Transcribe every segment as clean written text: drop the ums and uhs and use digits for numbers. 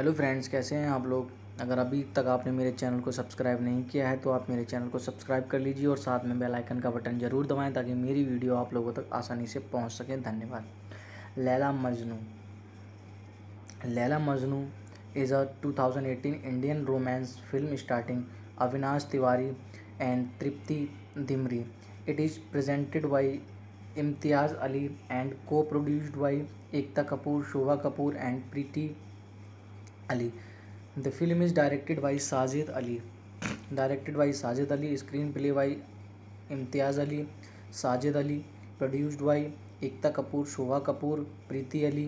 Hello friends, कैसे हैं आप लोग। अगर अभी तक आपने मेरे चैनल को सब्सक्राइब नहीं किया है तो आप मेरे चैनल को सब्सक्राइब कर लीजिए और साथ में बेल आइकन का बटन ज़रूर दबाएं ताकि मेरी वीडियो आप लोगों तक आसानी से पहुंच सके। धन्यवाद। Laila Majnu. Laila Majnu is a 2018 Indian romance film starring Avinash Tiwari and Tripti Dimri. It is presented by Imtiaz Ali and co-produced by Ekta Kapoor, Shobha Kapoor and Preeti Ali. The film is directed by Sajid Ali. Screenplay by Imtiaz Ali, Sajid Ali. Produced by Ekta Kapoor, Shobha Kapoor, Preeti Ali.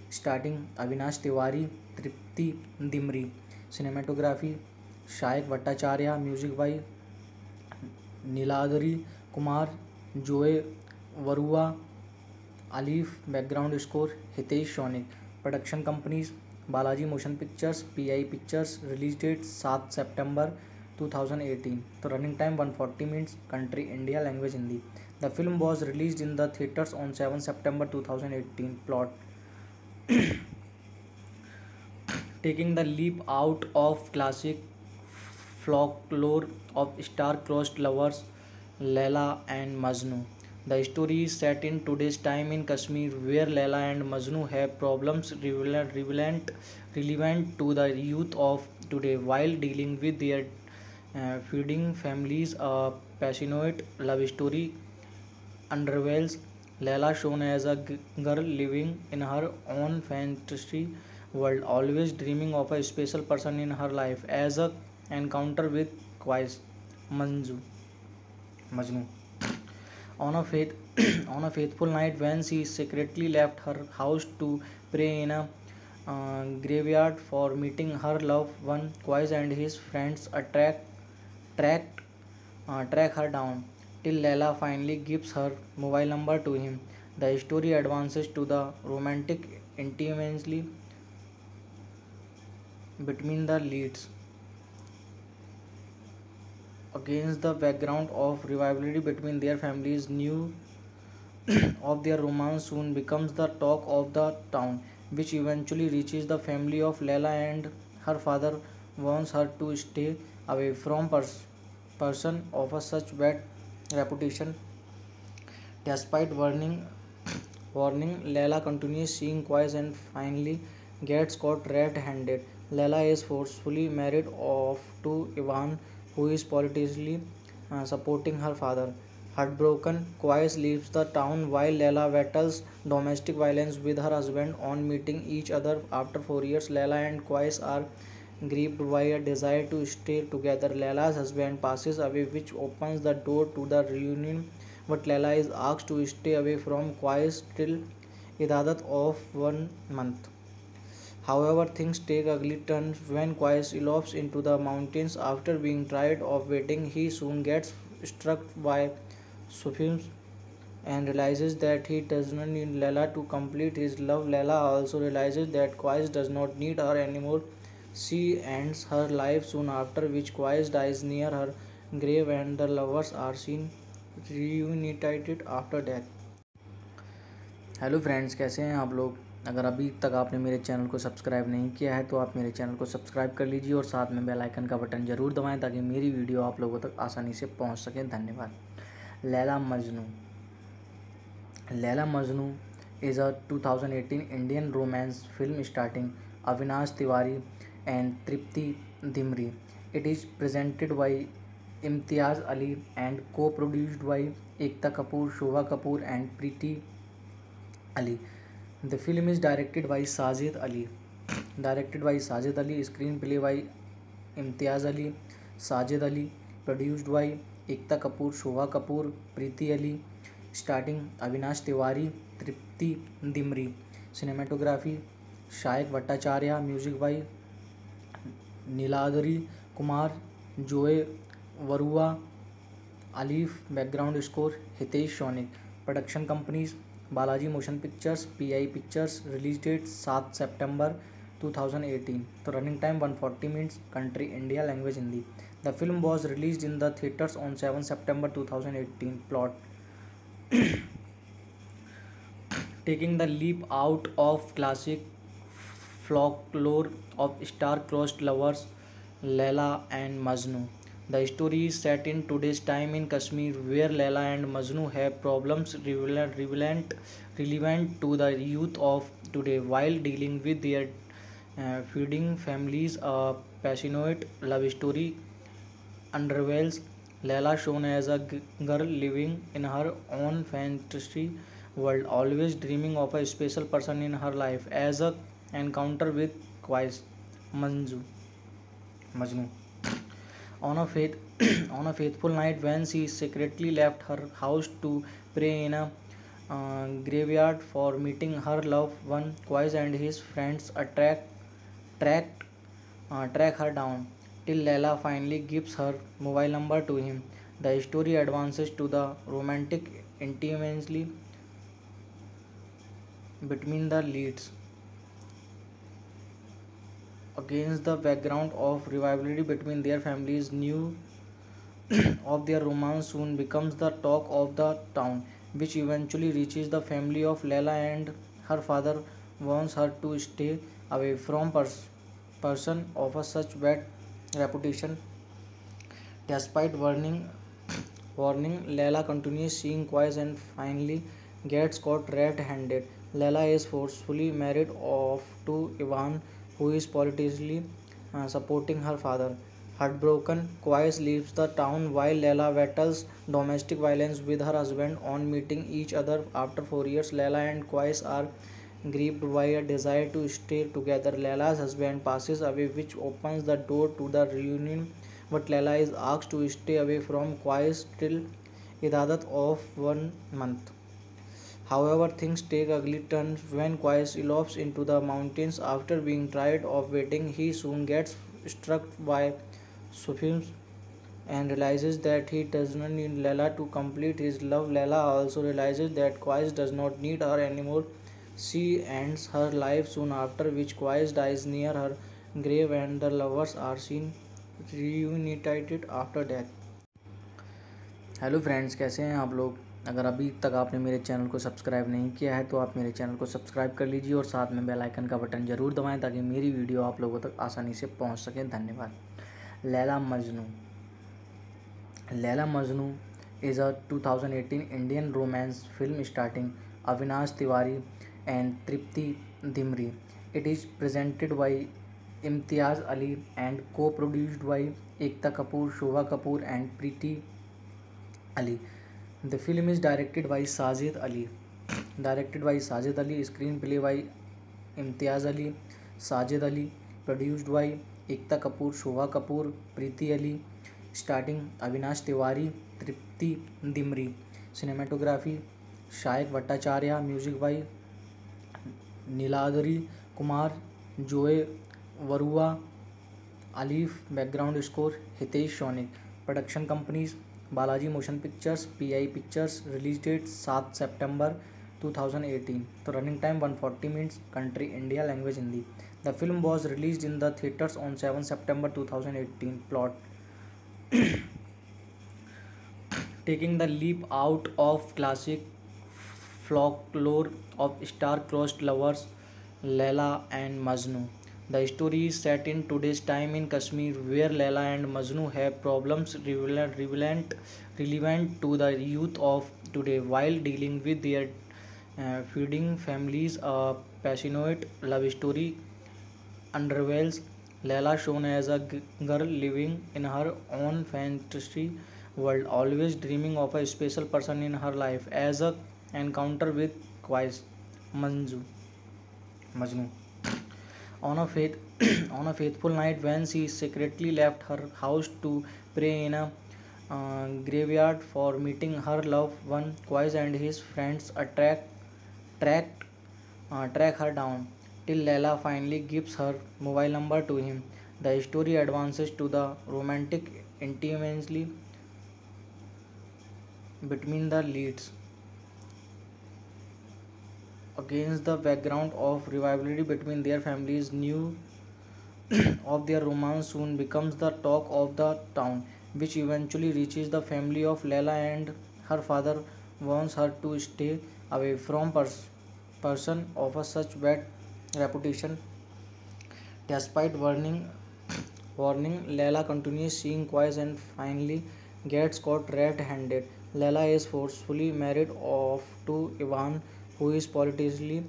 Starting Avinash Tiwari, Tripti Dimri. Cinematography Shaik Bhattacharya. Music by Niladri Kumar, Joe Varua, Alif. Background score Hitesh Sonik. Production companies Balaji Motion Pictures, PI Pictures. Release date 7 September 2018. The running time 140 minutes. Country India. Language Hindi. The film was released in the theaters on 7 September 2018. Plot taking the leap out of classic folklore of star-crossed lovers Laila and Majnu. The story is set in today's time in Kashmir, where Laila and Majnu have problems relevant to the youth of today while dealing with their feuding families. A passionate love story unravels. Laila, shown as a girl living in her own fantasy world, always dreaming of a special person in her life, as a encounter with Qais Manju Majnu on a faith on a faithful night when she secretly left her house to pray in a graveyard for meeting her loved one. Qais and his friends track track her down till Leila finally gives her mobile number to him. The story advances to the romantic intimacy between the leads against the background of rivalry between their families. News of their romance soon becomes the talk of the town, which eventually reaches the family of Leila, and her father warns her to stay away from person of a such bad reputation. Despite warning, Leila continues seeing Qais and finally gets caught red-handed. Leila is forcefully married off to Ivan, who is politically supporting her father. Heartbroken, Qais leaves the town while Leila battles domestic violence with her husband. On meeting each other after 4 years, Leila and Qais are gripped by a desire to stay together. Leila's husband passes away, which opens the door to the reunion, but Leila is asked to stay away from Qais till Ibadat of 1 month. However, things take ugly turns when Qais elopes into the mountains. After being tired of waiting, he soon gets struck by Sufism and realizes that he does not need Leila to complete his love. Leila also realizes that Qais does not need her anymore. She ends her life soon after, which Qais dies near her grave, and the lovers are seen reunited after death. Hello friends, कैसे हैं आप लोग। अगर अभी तक आपने मेरे channel को सब्सक्राइब नहीं किया है तो आप मेरे चैनल को सब्सक्राइब कर लीजिए और साथ में बेल आइकन का बटन ज़रूर दबाएं ताकि मेरी वीडियो आप लोगों तक आसानी से पहुंच सके। धन्यवाद। Laila Majnu. Laila Majnu is a 2018 Indian romance film starring Avinash Tiwari and Tripti Dimri. It is presented by Imtiaz Ali and co-produced by Ekta Kapoor, Shobha Kapoor and Preeti Ali. The film is directed by Sajid Ali. Screenplay by Imtiaz Ali, Sajid Ali. Produced by Ekta Kapoor, Shobha Kapoor, Preeti Ali. Starting Avinash Tiwari, Tripti Dimri. Cinematography Shaik Bhattacharya. Music by Niladri Kumar, Joe Varua, Alif. Background score Hitesh Sonik. Production companies Balaji Motion Pictures, PI Pictures. Release date 7 September 2018. The running time 140 minutes. Country India. Language Hindi. The film was released in the theaters on 7 September 2018. Plot taking the leap out of classic folklore of star-crossed lovers Laila and Majnu. The story is set in today's time in Kashmir, where Laila and Majnu have problems relevant to the youth of today while dealing with their feuding families. A passionate love story unravels Layla, shown as a girl living in her own fantasy world, always dreaming of a special person in her life, as a encounter with Qais Manju Majnu. On a faith on a faithful night when she secretly left her house to pray in a graveyard for meeting her loved one, Qais and his friends tracked track her down till Leila finally gives her mobile number to him. The story advances to the romantic intimacy between the leads against the background of rivalry between their families. New of their romance soon becomes the talk of the town, which eventually reaches the family of Leila, and her father wants her to stay away from person of a such bad reputation. Despite warning, Leila continues seeing Qais and finally gets caught red-handed. Leila is forcefully married off to Ivan, who is politically supporting her father. Heartbroken, Qais leaves the town while Leila battles domestic violence with her husband. On meeting each other after 4 years, Leila and Qais are gripped by a desire to stay together. Leila's husband passes away, which opens the door to the reunion, but Leila is asked to stay away from Qais till Idadat of 1 month. However, things take ugly turns when Qais elopes into the mountains. After being tired of waiting, he soon gets struck by Sufism and realizes that he does not need Leila to complete his love. Leila also realizes that Qais does not need her anymore. She ends her life soon after, which Qais dies near her grave, and the lovers are seen reunited after death. Hello friends, कैसे हैं आप लोग। अगर अभी तक आपने मेरे channel को सब्सक्राइब नहीं किया है तो आप मेरे चैनल को सब्सक्राइब कर लीजिए और साथ में बेल आइकन का बटन ज़रूर दबाएं ताकि मेरी वीडियो आप लोगों तक आसानी से पहुंच सके। धन्यवाद। Laila Majnu. Laila Majnu is a 2018 Indian romance film starring Avinash Tiwari and Tripti Dimri. It is presented by Imtiaz Ali and co-produced by Ekta Kapoor, Shobha Kapoor and Preeti Ali. The film is directed by Sajid Ali. Screenplay by Imtiaz Ali, Sajid Ali. Produced by Ekta Kapoor, Shobha Kapoor, Preeti Ali. Starting Avinash Tiwari, Tripti Dimri. Cinematography Shaik Bhattacharya. Music by Niladri Kumar, Joe Varua, Alif. Background score Hitesh Sonik. Production companies Balaji Motion Pictures, PI Pictures. Release date 7 September 2018. The running time 140 minutes. Country India. Language Hindi. The film was released in the theaters on 7 September 2018. Plot taking the leap out of classic folklore of star-crossed lovers Laila and Majnu. The story is set in today's time in Kashmir, where Laila and Majnu have problems relevant to the youth of today while dealing with their feuding families. A passionate love story unravels Layla, shown as a girl living in her own fantasy world, always dreaming of a special person in her life, as a encounter with Qais Majnu. On a on a faithful night when she secretly left her house to pray in a graveyard for meeting her loved one, Qais and his friends tracked track her down till Leila finally gives her mobile number to him. The story advances to the romantic intimacy between the leads against the background of rivalry between their families. New of their romance soon becomes the talk of the town, which eventually reaches the family of Leila, and her father wants her to stay away from person of a such bad reputation. Despite warning, Layla continues seeing Quais and finally gets caught red-handed. Layla is forcefully married off to Ivan, who is politically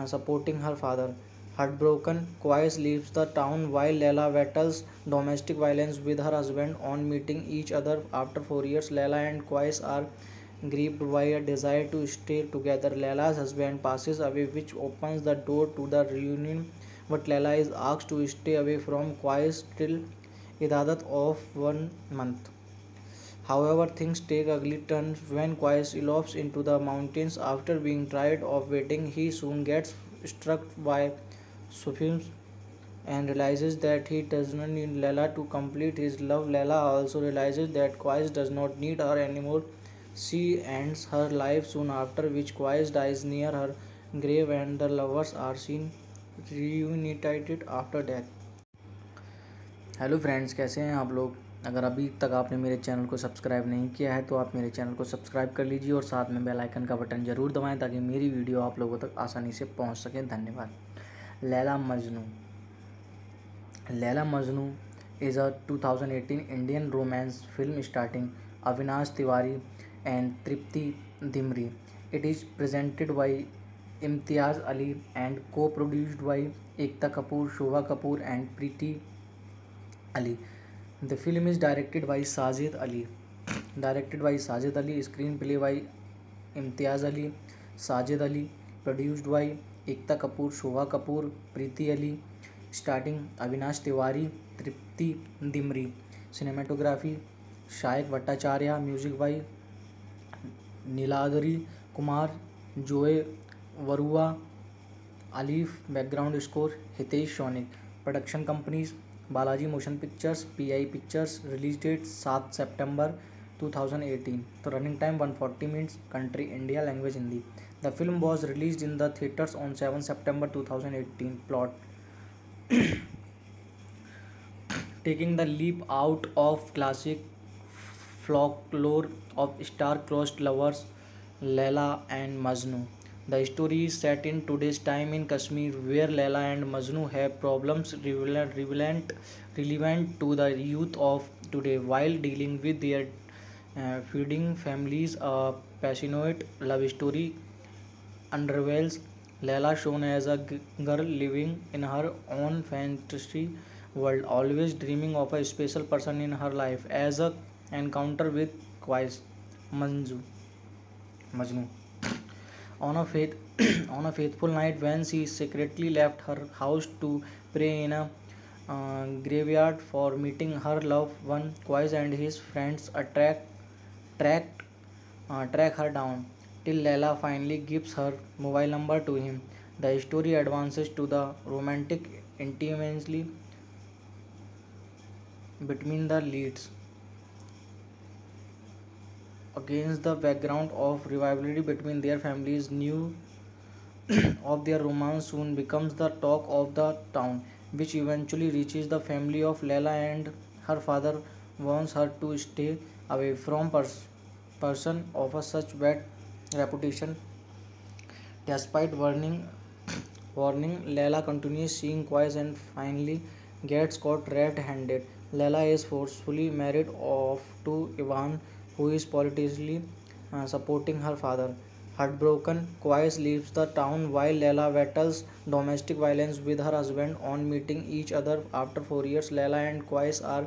supporting her father. Heartbroken, Quais leaves the town while Layla battles domestic violence with her husband. On meeting each other after 4 years, Layla and Quais are gripped by a desire to stay together. Layla's husband passes away, which opens the door to the reunion, but Layla is asked to stay away from Qais till Idadat of 1 month. However, things take ugly turns when Qais elopes into the mountains. After being tired of waiting, he soon gets struck by Sufism and realizes that he does not need Layla to complete his love. Layla also realizes that Qais does not need her anymore. She ends her life soon after, which Qais dies near her grave, and the lovers are seen reunited after death. Hello friends, कैसे हैं आप लोग। अगर अभी तक आपने मेरे channel को सब्सक्राइब नहीं किया है तो आप मेरे चैनल को सब्सक्राइब कर लीजिए और साथ में बेल आइकन का बटन ज़रूर दबाएं ताकि मेरी वीडियो आप लोगों तक आसानी से पहुंच सके। धन्यवाद। Laila Majnu. Laila Majnu is a 2018 Indian romance film starring Avinash Tiwari and Tripti Dimri. It is presented by Imtiaz Ali and co-produced by Ekta Kapoor, Shobha Kapoor and Preeti Ali. The film is directed by Sajid Ali. Screenplay by Imtiaz Ali, Sajid Ali. Produced by Ekta Kapoor, Shobha Kapoor, Preeti Ali. Starting Avinash Tiwari, Tripti Dimri. Cinematography Shayak Bhattacharya. Music by Niladri Kumar, Joe Varua, Alif. Background score Hitesh Sonik. Production companies Balaji Motion Pictures, PI Pictures. Release date 7 September 2018. The running time 140 minutes. Country India. Language Hindi. The film was released in the theaters on 7 September 2018. Plot taking the leap out of classic folklore of star-crossed lovers Layla and Majnu. The story is set in today's time in Kashmir, where Layla and Majnu have problems relevant to the youth of today while dealing with their feuding families. A passionate love story unravels. Layla, shown as a girl living in her own fantasy world, always dreaming of a special person in her life, as a encounter with Qais Majnu. On a faith on a faithful night when she secretly left her house to pray in a graveyard for meeting her loved one, Qais and his friends track track her down till Layla finally gives her mobile number to him. The story advances to the romantic intimacy between the leads against the background of rivalry between their families. News of their romance soon becomes the talk of the town, which eventually reaches the family of Layla, and her father warns her to stay away from person of a such bad reputation. Despite warning, Layla continues seeing Qais and finally gets caught red-handed. Layla is forcefully married off to Ivan, who is politically supporting her father. Heartbroken, Qais leaves the town while Layla battles domestic violence with her husband. On meeting each other after 4 years, Layla and Qais are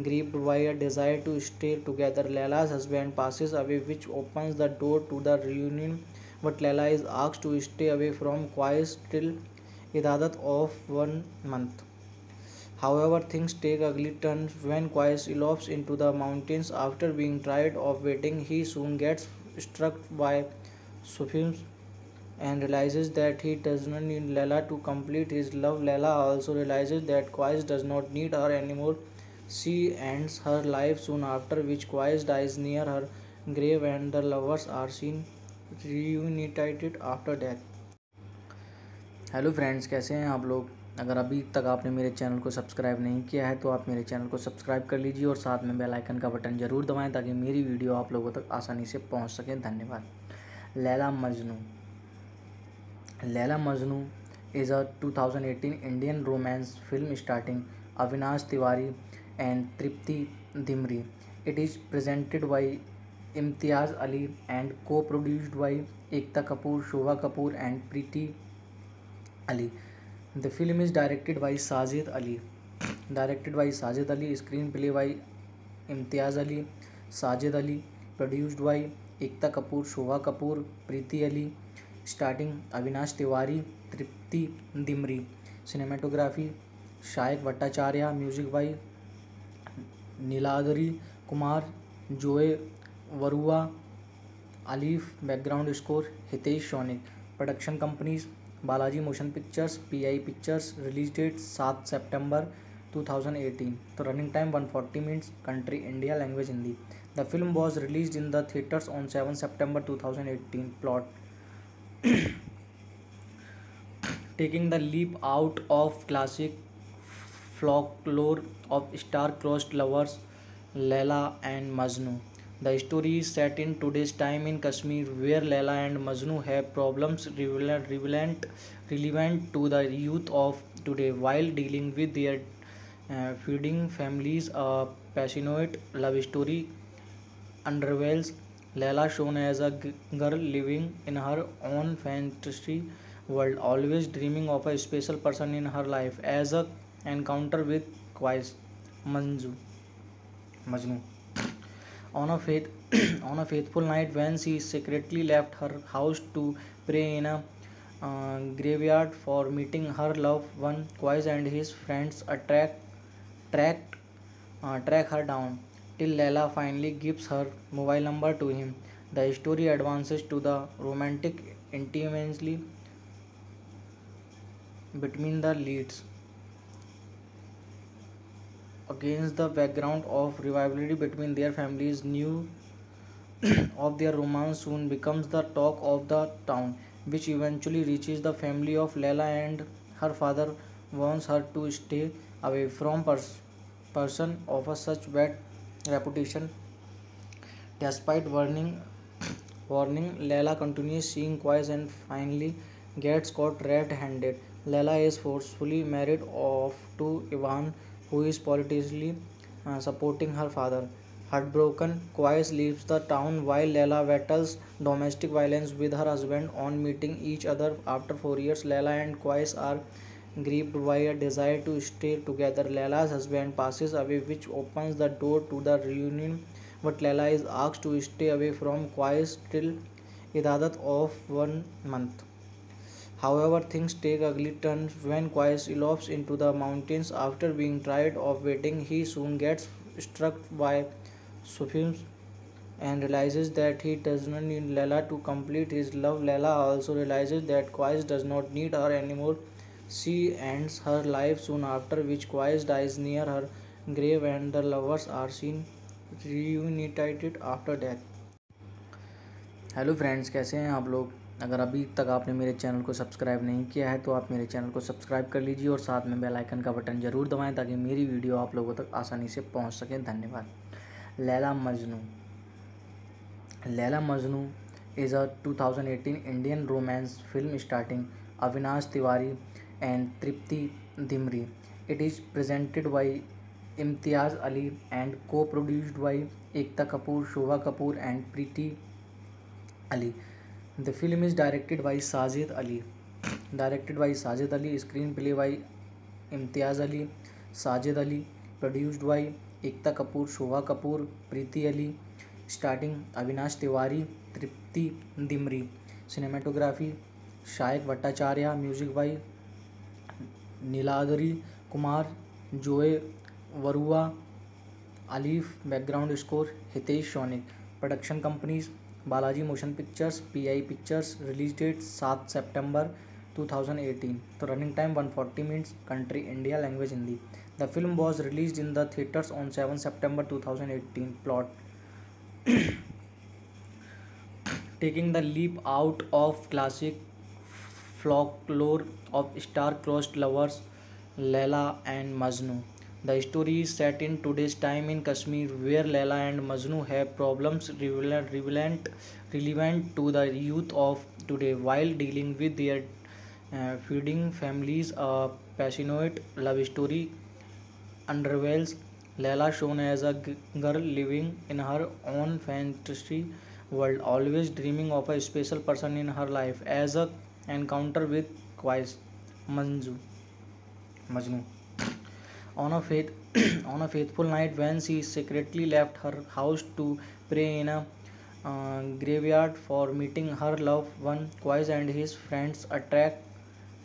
gripped by a desire to stay together. Layla's husband passes away, which opens the door to the reunion, but Layla is asked to stay away from Qais till Idadat of 1 month. However, things take ugly turns when Qais elopes into the mountains. After being tired of waiting, he soon gets struck by Sufism and realizes that he does not need Layla to complete his love. Layla also realizes that Qais does not need her anymore. She ends her life soon after, which Qais dies near her grave, and the lovers are seen reunited after death. Hello friends, कैसे हैं आप लोग। अगर अभी तक आपने मेरे channel को सब्सक्राइब नहीं किया है तो आप मेरे चैनल को सब्सक्राइब कर लीजिए और साथ में बेल आइकन का बटन ज़रूर दबाएं ताकि मेरी वीडियो आप लोगों तक आसानी से पहुंच सके। धन्यवाद। Laila Majnu. is a 2018 Indian romance film starring Avinash Tiwari and Tripti Dimri. It is presented by Imtiaz Ali and co-produced by Ekta Kapoor, Shobha Kapoor and Preeti Ali. The film is directed by Sajid Ali. Screenplay by Imtiaz Ali, Sajid Ali, produced by Ekta Kapoor, Shobha Kapoor, Preeti Ali, starting Avinash Tiwari, Tripti Dimri. Cinematography Shayak Bhattacharya, music by Niladri Kumar, Joe Varua, Alif, background score Hitesh Sonik. Production companies Balaji Motion Pictures, PI Pictures. Release date 7 September 2018. The running time 140 minutes. Country India. Language Hindi. The film was released in the theaters on 7 September 2018. Plot: taking the leap out of classic folklore of star-crossed lovers Laila and Majnu. The story is set in today's time in Kashmir, where Laila and Majnu have problems relevant to the youth of today while dealing with their feuding families. A passionate love story unravels. Laila, shown as a girl living in her own fantasy world, always dreaming of a special person in her life, as a encounter with Qais Manju Majnu on a faith on a faithful night when she secretly left her house to pray in a graveyard for meeting her loved one. Qais and his friends track track her down till Leila finally gives her mobile number to him. The story advances to the romantic intimacy between the leads against the background of rivalry between their families. New of their romance soon becomes the talk of the town, which eventually reaches the family of Leila, and her father warns her to stay away from person of a such bad reputation. Despite warning, Leila continues seeing Qais and finally gets caught red-handed. Leila is forcefully married off to Ivan, who is politically supporting her father. Heartbroken, Qais leaves the town while Leila battles domestic violence with her husband. On meeting each other after 4 years, Leila and Qais are gripped by a desire to stay together. Leila's husband passes away, which opens the door to the reunion, but Leila is asked to stay away from Qais till Idadat of 1 month. However, things take ugly turns when Qais elopes into the mountains. After being tired of waiting, he soon gets struck by Sufism and realizes that he does not need Leila to complete his love. Leila also realizes that Qais does not need her anymore. She ends her life soon after, which Qais dies near her grave, and the lovers are seen reunited after death. Hello friends, कैसे हैं आप लोग। अगर अभी तक आपने मेरे channel को सब्सक्राइब नहीं किया है तो आप मेरे चैनल को सब्सक्राइब कर लीजिए और साथ में बेल आइकन का बटन ज़रूर दबाएं ताकि मेरी वीडियो आप लोगों तक आसानी से पहुंच सके। धन्यवाद। Laila Majnu is a 2018 Indian romance film starring Avinash Tiwari and Tripti Dimri. It is presented by Imtiaz Ali and co-produced by Ekta Kapoor, Shobha Kapoor and Preeti Ali. The film is directed by Sajid Ali. Screenplay by Imtiaz Ali, Sajid Ali, produced by Ekta Kapoor, Shobha Kapoor, Preeti Ali, starting Avinash Tiwari, Tripti Dimri. Cinematography Shayak Bhattacharya, music by Niladri Kumar, Joe Varua, Alif, background score Hitesh Sonik. Production companies Balaji Motion Pictures, PI Pictures. Release date 7 September 2018. The running time 140 minutes. Country India. Language Hindi. The film was released in the theaters on 7 September 2018. Plot: taking the leap out of classic folklore of star-crossed lovers Laila and Majnu. The story is set in today's time in Kashmir, where Laila and Majnu have problems relevant to the youth of today while dealing with their feeding families. A passionate love story unravels. Layla, shown as a girl living in her own fantasy world, always dreaming of a special person in her life, as a encounter with Qais Manju Majnu. On a faith on a faithful night when she secretly left her house to pray in a graveyard for meeting her loved one, Qais and his friends tracked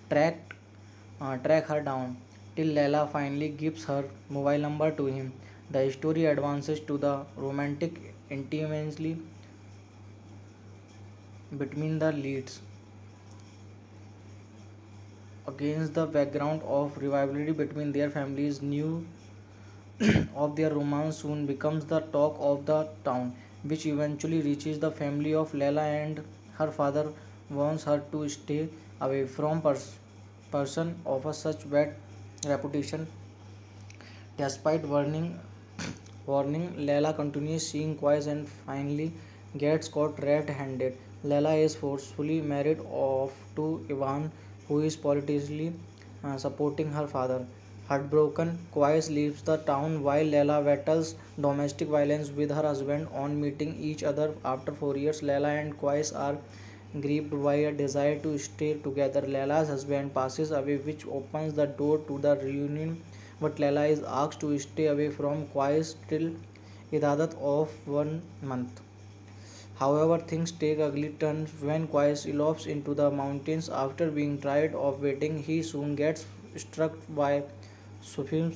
track her down till Leila finally gives her mobile number to him. The story advances to the romantic intimacy between the leads against the background of rivalry between their families. News of their romance soon becomes the talk of the town, which eventually reaches the family of Leila, and her father warns her to stay away from person of a such bad reputation. Despite warning, Leila continues seeing Qais and finally gets caught red-handed. Leila is forcefully married off to Ivan, who is politically supporting her father. Heartbroken, Qais leaves the town while Leila battles domestic violence with her husband. On meeting each other after 4 years, Leila and Qais are gripped by a desire to stay together. Leila's husband passes away, which opens the door to the reunion, but Leila is asked to stay away from Qais till Idadat of 1 month. However, things take ugly turns when Qais elopes into the mountains. After being tired of waiting, he soon gets struck by Sufism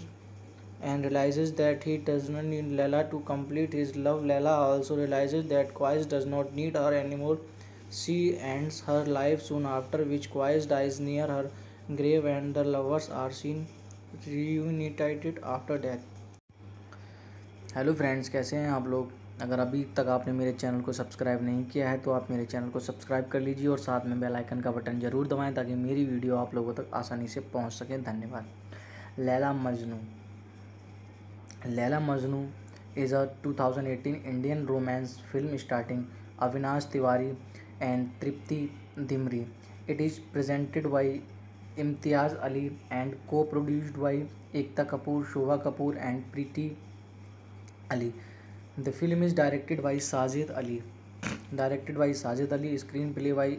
and realizes that he does not need Leila to complete his love. Leila also realizes that Qais does not need her anymore. She ends her life soon after, which Qais dies near her grave, and the lovers are seen reunited after death. Hello friends, कैसे हैं आप लोग। अगर अभी तक आपने मेरे channel को सब्सक्राइब नहीं किया है तो आप मेरे चैनल को सब्सक्राइब कर लीजिए और साथ में बेल आइकन का बटन ज़रूर दबाएं ताकि मेरी वीडियो आप लोगों तक आसानी से पहुंच सके। धन्यवाद। Laila Majnu. Laila Majnu is a 2018 Indian romance film starring Avinash Tiwari and Tripti Dimri. It is presented by Imtiaz Ali and co-produced by Ekta Kapoor, Shobha Kapoor and Preeti Ali. The film is directed by Sajid Ali. Screenplay by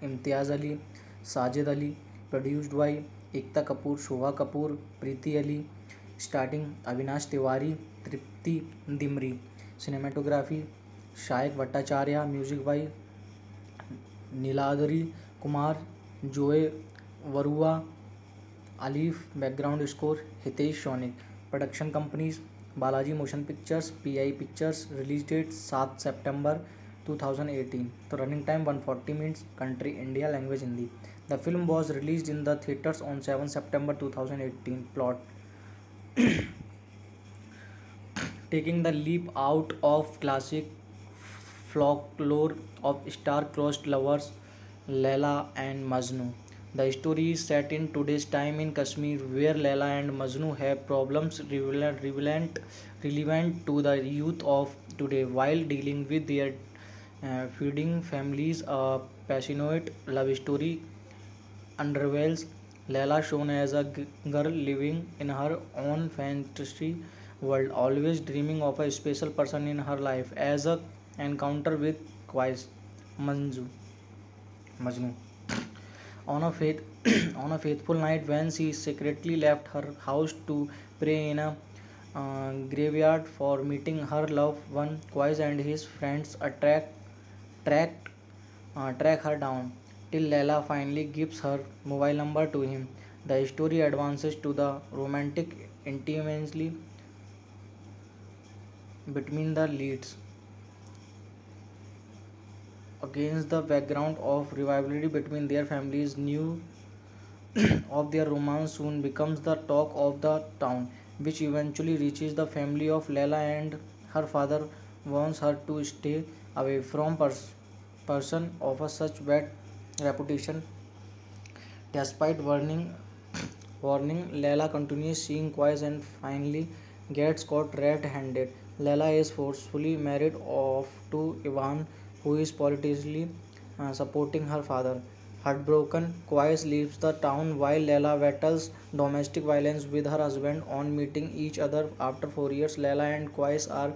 Imtiaz Ali, Sajid Ali. Produced by Ekta Kapoor, Shobha Kapoor, Preeti Ali. Starting Avinash Tiwari, Tripti Dimri. Cinematography Shaik Bhattacharya. Music by Niladri Kumar, Joe Varua, Alif. Background score Hitesh Sonik. Production companies Balaji Motion Pictures, PI Pictures. Release date 7 September 2018. तो running time 140 minutes. Country India. Language Hindi. The film was released in the theaters on 7 September 2018. Plot: taking the leap out of classic folklore of star-crossed lovers Leila and Majnu. The story is set in today's time in Kashmir, where Leila and Majnu have problems relevant to the youth of today while dealing with their feeding families. A passionate love story unravels. Leila, shown as a girl living in her own fantasy world, always dreaming of a special person in her life, as a encounter with Qais Majnu. On a faith on a faithful night when she secretly left her house to pray in a graveyard for meeting her loved one, Qais and his friends tracked track her down till Leila finally gives her mobile number to him. The story advances to the romantic intimacy between the leads against the background of rivalry between their families. News of their romance soon becomes the talk of the town, which eventually reaches the family of Leila, and her father warns her to stay away from person of a such bad reputation. Despite warning, Leila continues seeing Qais and finally gets caught red-handed. Leila is forcefully married off to Ivan, who is politically supporting her father. Heartbroken, Qais leaves the town while Leila battles domestic violence with her husband. On meeting each other after 4 years, Leila and Qais are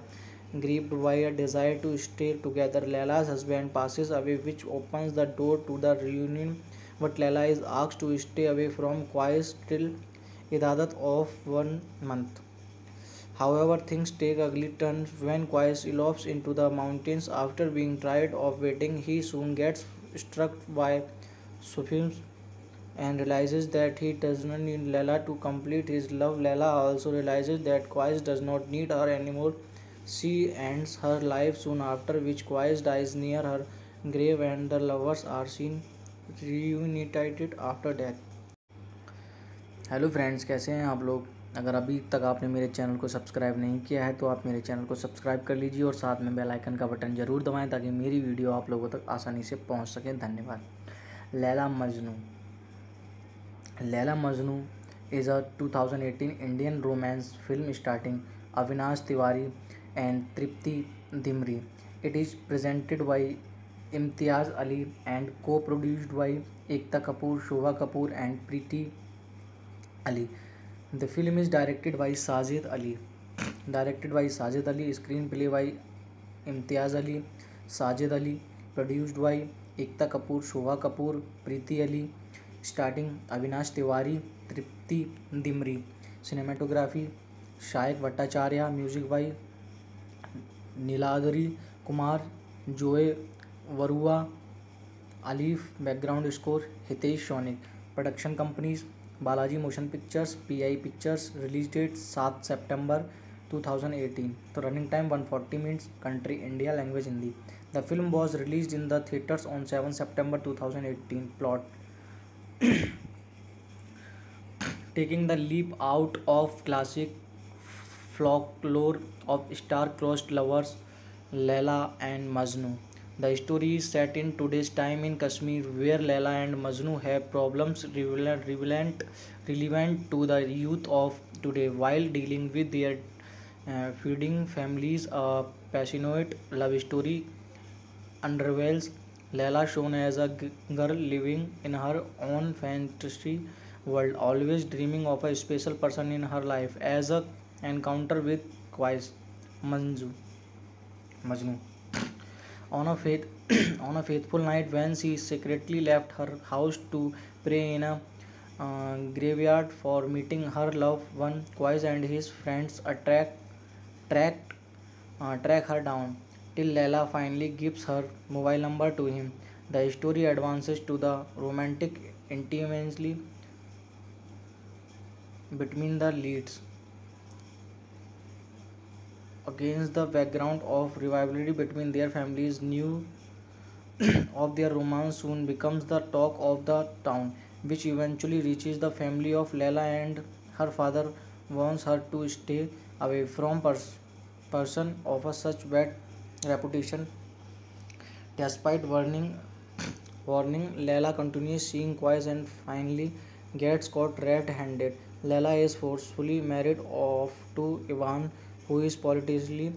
gripped by a desire to stay together. Leila's husband passes away, which opens the door to the reunion, but Leila is asked to stay away from Qais till Idadat of 1 month. However, things take ugly turns when Qais elopes into the mountains. After being tired of waiting, he soon gets struck by Sufism and realizes that he does not need Leila to complete his love. Leila also realizes that Qais does not need her anymore. She ends her life soon after, which Qais dies near her grave, and the lovers are seen reunited after death. Hello friends, कैसे हैं आप लोग। अगर अभी तक आपने मेरे channel को सब्सक्राइब नहीं किया है तो आप मेरे चैनल को सब्सक्राइब कर लीजिए और साथ में बेल आइकन का बटन ज़रूर दबाएं ताकि मेरी वीडियो आप लोगों तक आसानी से पहुंच सके। धन्यवाद। Laila Majnu. Laila Majnu is a 2018 Indian romance film starring Avinash Tiwari and Tripti Dimri. It is presented by Imtiaz Ali and co-produced by Ekta Kapoor, Shobha Kapoor and Preeti Ali. The film is directed by Sajid Ali. Screenplay by Imtiaz Ali, Sajid Ali. Produced by Ekta Kapoor, Shobha Kapoor, Preeti Ali. Starting Avinash Tiwari, Tripti Dimri. Cinematography Shaik Bhattacharya. Music by Niladri Kumar, Joe Varua, Alif. Background score Hitesh Sonik. Production companies Balaji Motion Pictures, PI Pictures. Release date 7 September 2018. तो running time 140 minutes. Country India. Language Hindi. The film was released in the theaters on 7 September 2018. Plot taking the leap out of classic folklore of star-crossed lovers Leila and Majnu. The story is set in today's time in Kashmir, where Leila and Majnu have problems relevant to the youth of today while dealing with their feuding families. A passionate love story unravels. Leila, shown as a girl living in her own fantasy world, always dreaming of a special person in her life, as a encounter with Qais Majnu. On a faith, on a faithful night when she secretly left her house to pray in a graveyard for meeting her loved one, Qais and his friends track her down till Leila finally gives her mobile number to him. The story advances to the romantic intimacy between the leads against the background of rivalry between their families. News of their romance soon becomes the talk of the town, which eventually reaches the family of Leila, and her father wants her to stay away from person of a such bad reputation. Despite warning, Leila continues seeing Qais and finally gets caught red-handed. Leila is forcefully married off to Ivan, who is politically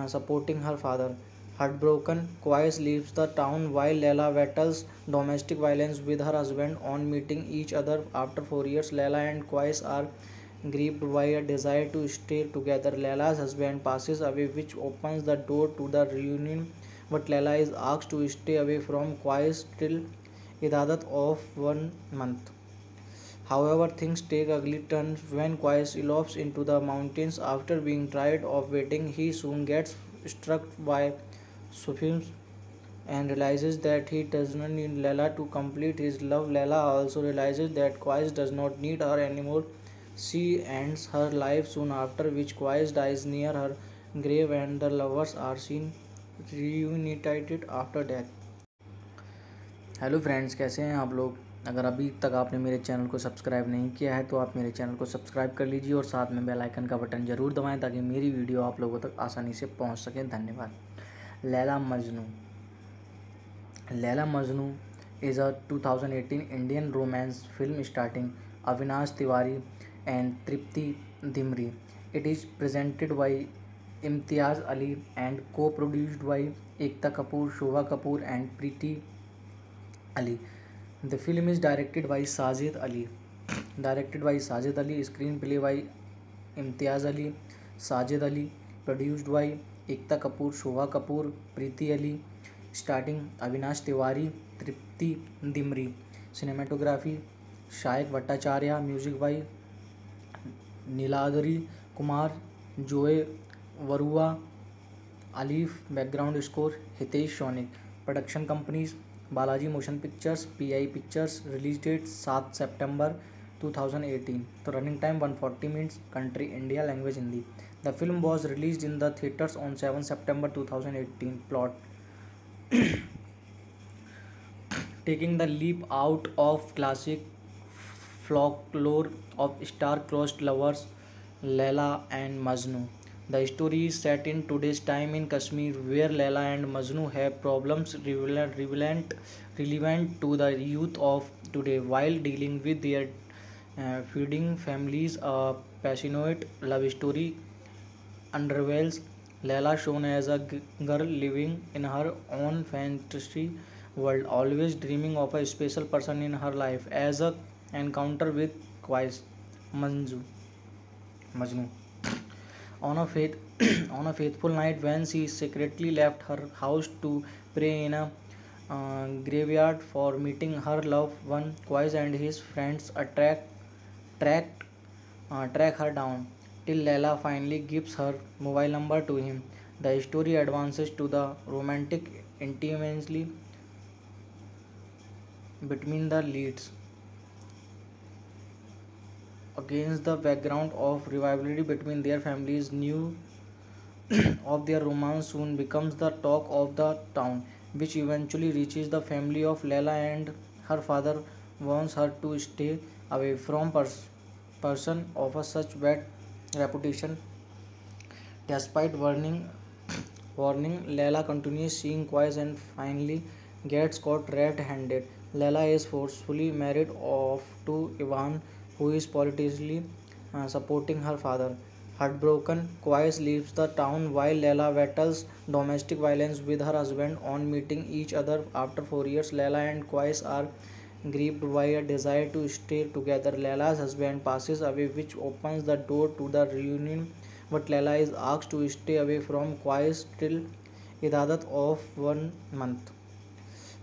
supporting her father. Heartbroken, Qais leaves the town while Leila battles domestic violence with her husband. On meeting each other after 4 years, Leila and Qais are gripped by a desire to stay together. Leila's husband passes away, which opens the door to the reunion, but Leila is asked to stay away from Qais till Idadat of 1 month. However, things take ugly turns when Qais elopes into the mountains. After being tired of waiting, he soon gets struck by Sufism and realizes that he does not need Leila to complete his love. Leila also realizes that Qais does not need her anymore. She ends her life soon after, which Qais dies near her grave, and the lovers are seen reunited after death. Hello friends, कैसे हैं आप लोग। अगर अभी तक आपने मेरे channel को सब्सक्राइब नहीं किया है तो आप मेरे चैनल को सब्सक्राइब कर लीजिए और साथ में बेल आइकन का बटन ज़रूर दबाएं ताकि मेरी वीडियो आप लोगों तक आसानी से पहुंच सके। धन्यवाद। Laila Majnu. Laila Majnu is a 2018 Indian romance film starring Avinash Tiwari and Tripti Dimri. It is presented by Imtiaz Ali and co-produced by Ekta Kapoor, Shobha Kapoor and Preeti Ali. The film is directed by Sajid Ali. Screenplay by Imtiaz Ali, Sajid Ali. Produced by Ekta Kapoor, Shobha Kapoor, Preeti Ali. Starting Avinash Tiwari, Tripti Dimri. Cinematography Shaik Bhattacharya. Music by Niladri Kumar, Joe Varua, Alif. Background score Hitesh Sonik. Production companies Balaji Motion Pictures, PI Pictures. Release date 7 September 2018. तो running time 140 minutes. Country India. Language Hindi. The film was released in the theaters on 7 September 2018. Plot: taking the leap out of classic folklore of star-crossed lovers Laila and Majnu. The story is set in today's time in Kashmir, where Laila and Majnu have problems relevant to the youth of today. While dealing with their feuding families, a passionate love story unravels. Laila, shown as a girl living in her own fantasy world, always dreaming of a special person in her life, as a encounter with Qais Manju Majnu. On a faith on a faithful night when she secretly left her house to pray in a graveyard for meeting her loved one, Qais and his friends tracked track her down till Leila finally gives her mobile number to him. The story advances to the romantic intimacy between the leads against the background of rivalry between their families. News of their romance soon becomes the talk of the town, which eventually reaches the family of Leila, and her father wants her to stay away from person of a such bad reputation. Despite warning, Leila continues seeing Qais and finally gets caught red-handed. Leila is forcefully married off to Ivan, who is politically supporting her father. Heartbroken, Qais leaves the town while Leila battles domestic violence with her husband. On meeting each other after 4 years, Leila and Qais are gripped by a desire to stay together. Leila's husband passes away, which opens the door to the reunion, but Leila is asked to stay away from Qais till Idadat of 1 month.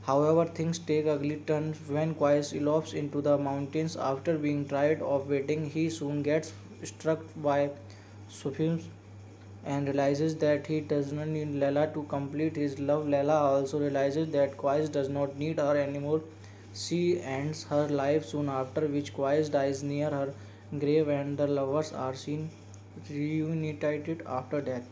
However, things take ugly turns when Qais elopes into the mountains. After being tired of waiting, he soon gets struck by Sufism and realizes that he does not need Leila to complete his love. Leila also realizes that Qais does not need her anymore. She ends her life soon after, which Qais dies near her grave, and the lovers are seen reunited after death.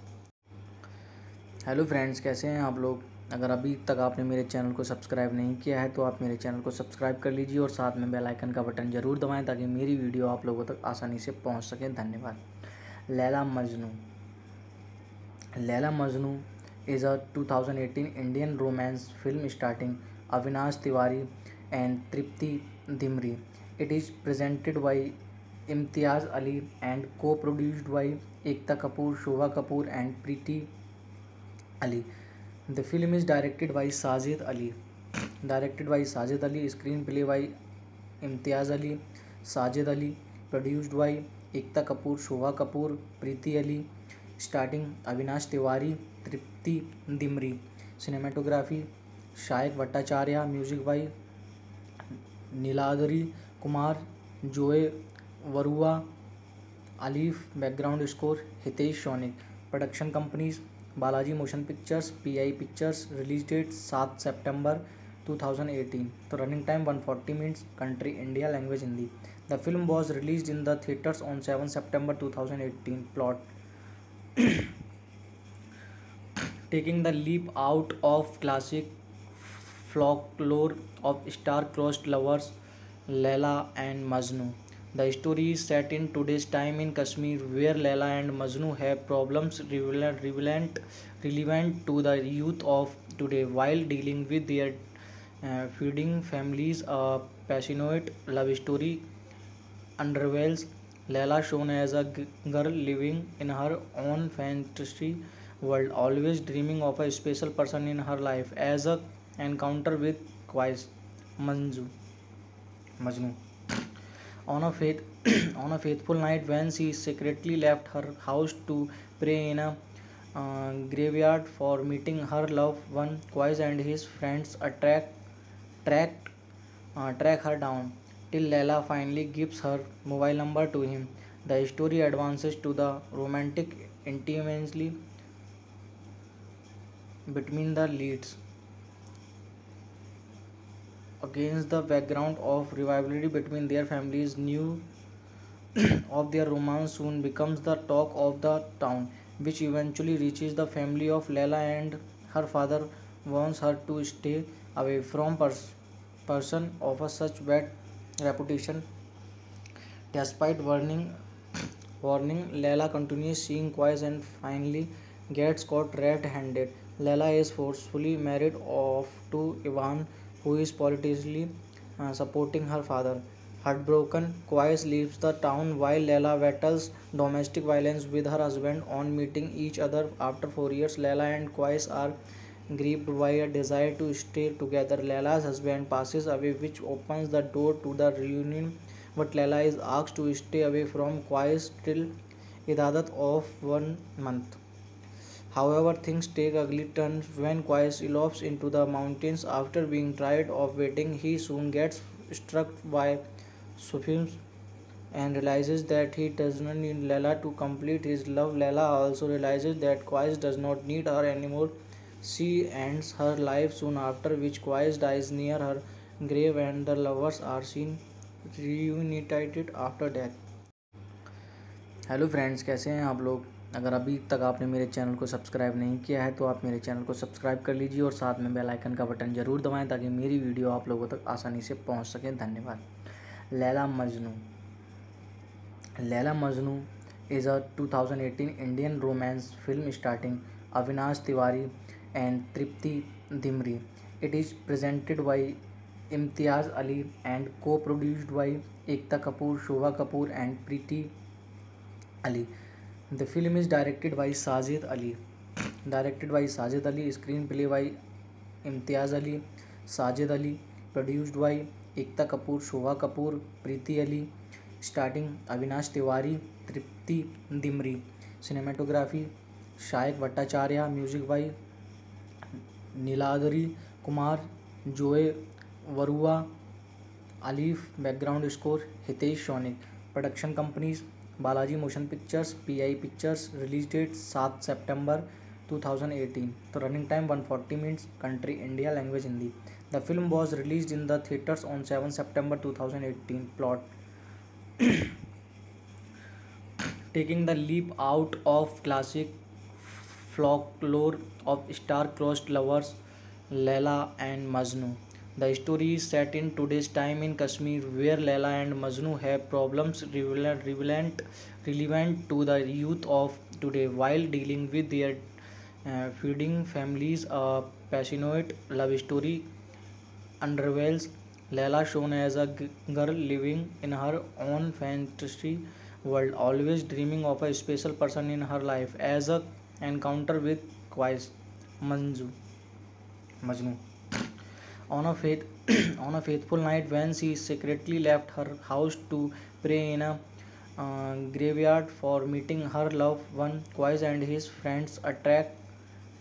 Hello friends, कैसे हैं आप लोग। अगर अभी तक आपने मेरे channel को सब्सक्राइब नहीं किया है तो आप मेरे चैनल को सब्सक्राइब कर लीजिए और साथ में बेल आइकन का बटन ज़रूर दबाएं ताकि मेरी वीडियो आप लोगों तक आसानी से पहुंच सके। धन्यवाद। Laila Majnu is a 2018 Indian romance film starring Avinash Tiwari and Tripti Dimri. It is presented by Imtiaz Ali and co-produced by Ekta Kapoor, Shobha Kapoor and Preeti Ali. The film is directed by Sajid Ali. Screenplay by Imtiaz Ali, Sajid Ali. Produced by Ekta Kapoor, Shobha Kapoor, Preeti Ali. Starting Avinash Tiwari, Tripti Dimri. Cinematography Shaik Bhattacharya. Music by Niladri Kumar, Joe Varua, Alif. Background score Hitesh Sonik. Production companies Balaji Motion Pictures, PI Pictures. Release date 7 September 2018. तो running time 140 minutes. Country India. Language Hindi. The film was released in the theaters on 7 September 2018. Plot: taking the leap out of classic folklore of star-crossed lovers Laila and Majnu. The story is set in today's time in Kashmir, where Laila and Majnu have problems relevant to the youth of today. While dealing with their feuding families, a passionate love story unravels. Laila, shown as a girl living in her own fantasy world, always dreaming of a special person in her life, as a encounter with Qais Manju Majnu. On a faith, on a faithful night when she secretly left her house to pray in a graveyard for meeting her loved one, Quais and his friends tracked track her down till Leila finally gives her mobile number to him. The story advances to the romantic intimacy between the leads against the background of rivalry between their families. News of their romance soon becomes the talk of the town, which eventually reaches the family of Leila, and her father wants her to stay away from person of a such bad reputation. Despite warning, Leila continues seeing Quais and finally gets caught red-handed. Leila is forcefully married off to Ivan, who is politically supporting her father. Heartbroken, Quais leaves the town while Leila battles domestic violence with her husband. On meeting each other after 4 years, Leila and Quais are gripped by a desire to stay together. Leila's husband passes away, which opens the door to the reunion, but Leila is asked to stay away from Qais till Idadat of 1 month. However, things take ugly turns when Qais elopes into the mountains. After being tired of waiting, he soon gets struck by Sufism and realizes that he does not need Leila to complete his love. Leila also realizes that Qais does not need her anymore. She ends her life soon after, which Qais dies near her grave, and the lovers are seen reunited after death. Hello friends, कैसे हैं आप लोग। अगर अभी तक आपने मेरे channel को सब्सक्राइब नहीं किया है तो आप मेरे चैनल को सब्सक्राइब कर लीजिए और साथ में बेल आइकन का बटन ज़रूर दबाएं ताकि मेरी वीडियो आप लोगों तक आसानी से पहुंच सके। धन्यवाद। Laila Majnu. Laila Majnu is a 2018 Indian romance film starring Avinash Tiwari and Tripti Dimri. It is presented by Imtiaz Ali and co-produced by Ekta Kapoor, Shobha Kapoor and Preeti Ali. The film is directed by Sajid Ali. Screenplay by Imtiaz Ali, Sajid Ali. Produced by Ekta Kapoor, Shobha Kapoor, Preeti Ali. Starting Avinash Tiwari, Tripti Dimri. Cinematography Shaik Bhattacharya. Music by Niladri Kumar, Joe Varua, Alif. Background score Hitesh Sonik. Production companies Balaji Motion Pictures, PI Pictures. Release date 7 September 2018. The running time 140 minutes. Country India. Language Hindi. The film was released in the theaters on 7 September 2018. Plot taking the leap out of classic folklore of star-crossed lovers Leila and Majnu. The story is set in today's time in Kashmir, where Leila and Majnu have problems relevant to the youth of today. While dealing with their feuding families, a passionate love story unravels. Leila, shown as a girl living in her own fantasy world, always dreaming of a special person in her life, as a encounter with Qais Majnu. On a faith, on a faithful night when she secretly left her house to pray in a graveyard for meeting her loved one, Qais and his friends tracked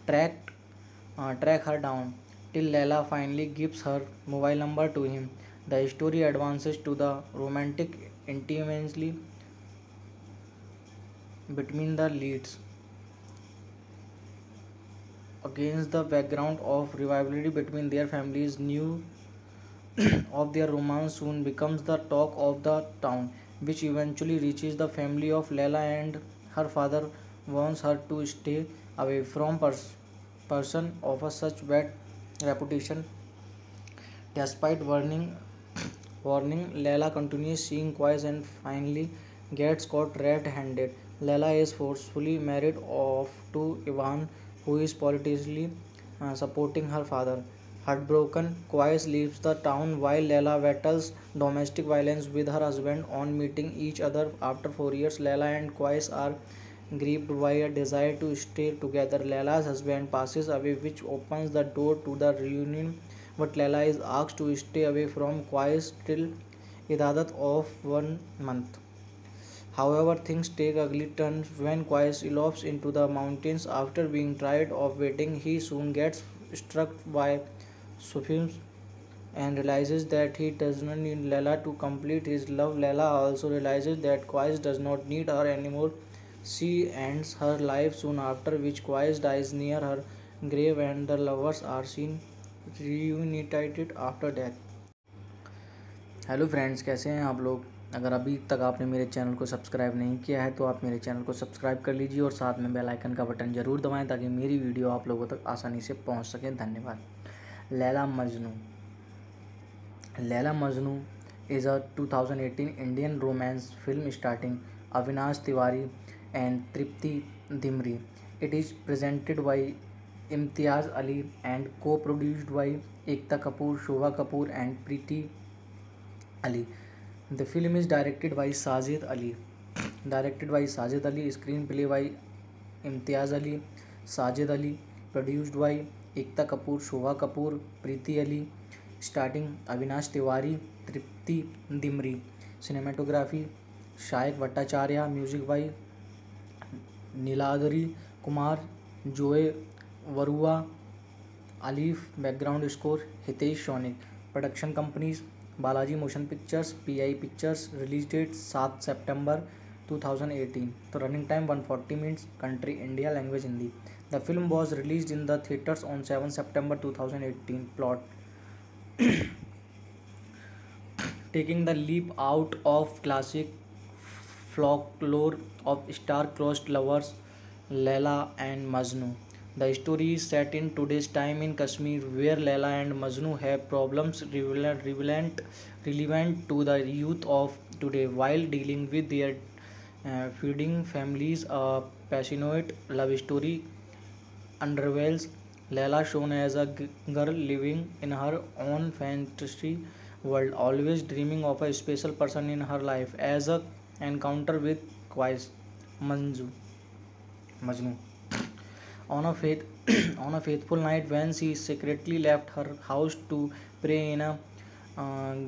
track her down till Leila finally gives her mobile number to him. The story advances to the romantic intimacy between the leads against the background of rivalry between their families. News of their romance soon becomes the talk of the town, which eventually reaches the family of Leila, and her father wants her to stay away from person of a such bad reputation. Despite warning, Leila continues seeing Qais and finally gets caught red-handed. Leila is forcefully married off to Ivan, who is politically supporting her father. Heartbroken, Qais leaves the town while Leila battles domestic violence with her husband. On meeting each other after 4 years, Leila and Qais are gripped by a desire to stay together. Leila's husband passes away, which opens the door to the reunion, but Leila is asked to stay away from Qais till Idadat of 1 month. However, things take ugly turns when Qais elopes into the mountains after being tired of waiting. He soon gets struck by Sufism and realizes that he does not need Lela to complete his love. Lela also realizes that Qais does not need her anymore. She ends her life soon after, which Qais dies near her grave, and the lovers are seen reunited after death. Hello friends, कैसे हैं आप लोग। अगर अभी तक आपने मेरे channel को सब्सक्राइब नहीं किया है तो आप मेरे चैनल को सब्सक्राइब कर लीजिए और साथ में बेल आइकन का बटन ज़रूर दबाएं ताकि मेरी वीडियो आप लोगों तक आसानी से पहुंच सके। धन्यवाद। Laila Majnu. Laila Majnu is a 2018 Indian romance film starring Avinash Tiwari and Tripti Dimri. It is presented by Imtiaz Ali and co-produced by Ekta Kapoor, Shobha Kapoor and Preeti Ali. The film is directed by Sajid Ali. Screenplay by Imtiaz Ali, Sajid Ali. Produced by Ekta Kapoor, Shobha Kapoor, Preeti Ali. Starting Avinash Tiwari, Tripti Dimri. Cinematography Shaik Bhattacharya. Music by Niladri Kumar, Joe Varua, Alif. Background score Hitesh Sonik. Production companies Balaji Motion Pictures, PI Pictures. Release date 7 September 2018. So running time 140 minutes. Country India. Language Hindi. The film was released in the theaters on 7 September 2018. Plot taking the leap out of classic folklore of star-crossed lovers Laila and Majnu. The story is set in today's time in Kashmir, where Laila and Majnu have problems relevant to the youth of today. While dealing with their feuding families, a passionate love story unravels. Laila, shown as a girl living in her own fantasy world, always dreaming of a special person in her life, as a encounter with Qais Majnu. On a faith, on a faithful night when she secretly left her house to pray in a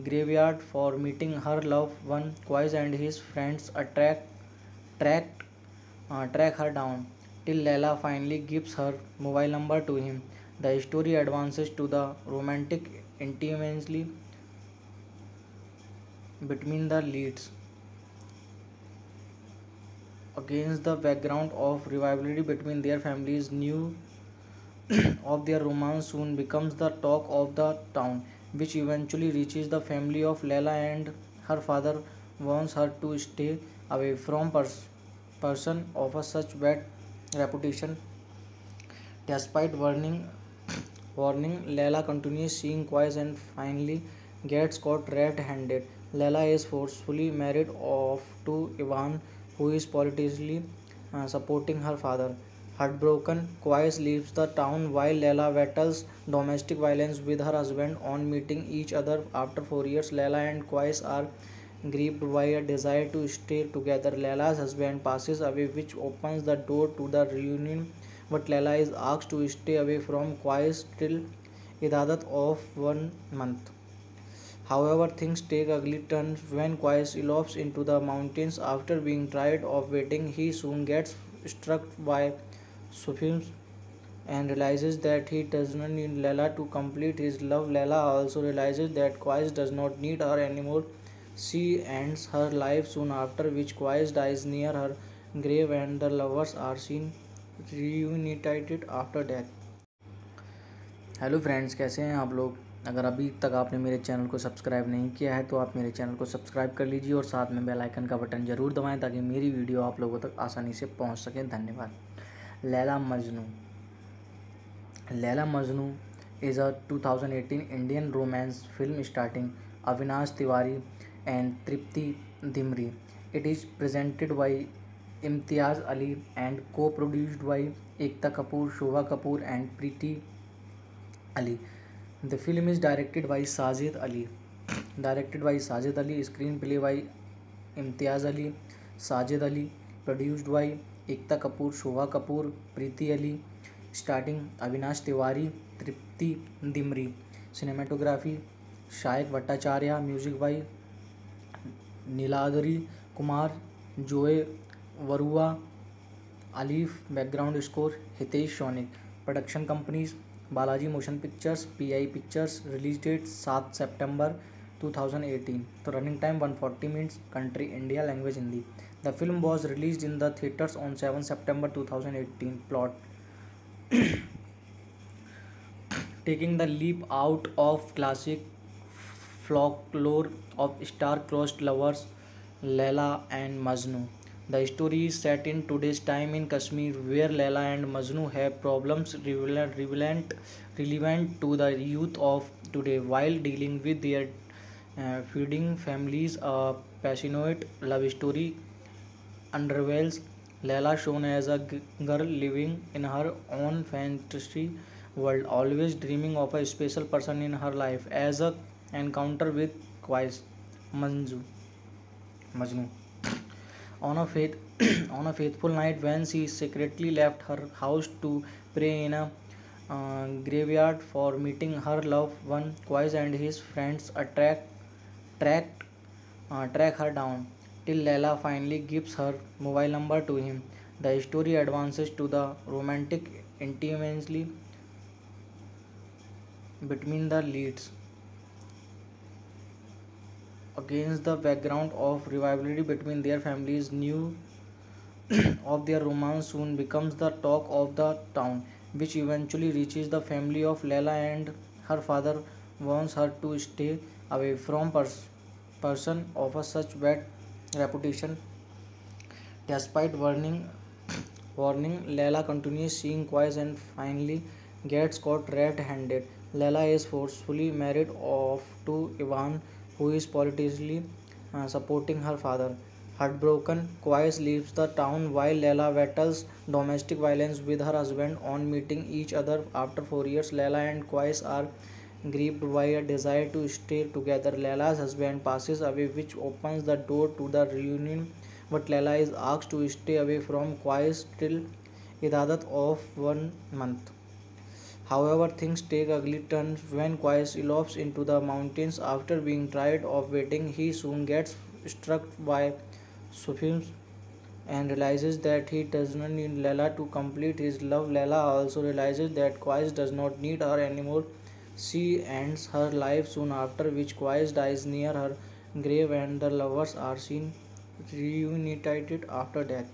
graveyard for meeting her loved one, Qais and his friends track track her down till Laila finally gives her mobile number to him. The story advances to the romantic intimacy between the leads. Against the background of rivalry between their families, news of their romance soon becomes the talk of the town, which eventually reaches the family of Laila, and her father warns her to stay away from person of a such bad reputation. Despite warning, Laila continues seeing Qais and finally gets caught red-handed. Laila is forcefully married off to Ivan, who is politically supporting her father. Heartbroken, Qais leaves the town while Laila battles domestic violence with her husband. On meeting each other after 4 years, Laila and Qais are gripped by a desire to stay together. Laila's husband passes away, which opens the door to the reunion, but Laila is asked to stay away from Qais till Idadat of 1 month. However, things take ugly turns when Qais elopes into the mountains after being tired of waiting. He soon gets struck by Sufism and realizes that he does not need Lela to complete his love. Lela also realizes that Qais does not need her anymore. She ends her life soon after, which Qais dies near her grave, and the lovers are seen reunited after death. Hello friends, कैसे हैं आप लोग। अगर अभी तक आपने मेरे channel को सब्सक्राइब नहीं किया है तो आप मेरे चैनल को सब्सक्राइब कर लीजिए और साथ में बेल आइकन का बटन ज़रूर दबाएं ताकि मेरी वीडियो आप लोगों तक आसानी से पहुंच सके। धन्यवाद। Laila Majnu. Laila Majnu is a 2018 Indian romance film starring Avinash Tiwari and Tripti Dimri. It is presented by Imtiaz Ali and co-produced by Ekta Kapoor, Shobha Kapoor and Preeti Ali. The film is directed by Sajid Ali. Screenplay by Imtiaz Ali, Sajid Ali. Produced by Ekta Kapoor, Shobha Kapoor, Preeti Ali. Starting Avinash Tiwari, Tripti Dimri. Cinematography Shaik Bhattacharya. Music by Niladri Kumar, Joi Barua, Alif, background score Hitesh Sonik, production companies Balaji motion pictures, PI pictures, release date 7 September 2018, तो running time 140 minutes, country India, language Hindi. The film was release in the theatres on 7 September 2018. Plot: taking the leap out of classic folklore of star-crossed lovers Laila and Majnu. The story is set in today's time in Kashmir, where Laila and Majnu have problems relevant to the youth of today while dealing with their feuding families. A passionate love story unravels. Laila, shown as a girl living in her own fantasy world, always dreaming of a special person in her life, as a encounter with Qais Majnu. On a faith, on a faithful night when she secretly left her house to pray in a graveyard for meeting her loved one, Qais and his friends track track her down till Leila finally gives her mobile number to him. The story advances to the romantic intimacy between the leads against the background of rivalry between their families. News of their romance soon becomes the talk of the town, which eventually reaches the family of Leila, and her father warns her to stay away from person of a such bad reputation. Despite warning, Leila continues seeing Qais and finally gets caught red-handed. Leila is forcefully married off to Ivan, who is politically supporting her father. Heartbroken, Qais leaves the town while Leila battles domestic violence with her husband. On meeting each other after 4 years, Leila and Qais are gripped by a desire to stay together. Leila's husband passes away, which opens the door to the reunion, but Leila is asked to stay away from Qais till Idadat of 1 month. However, things take ugly turns when Qais elopes into the mountains. After being tired of waiting, he soon gets struck by Sufism and realizes that he does not need Leila to complete his love. Leila also realizes that Qais does not need her anymore. She ends her life soon after, which Qais dies near her grave, and the lovers are seen reunited after death.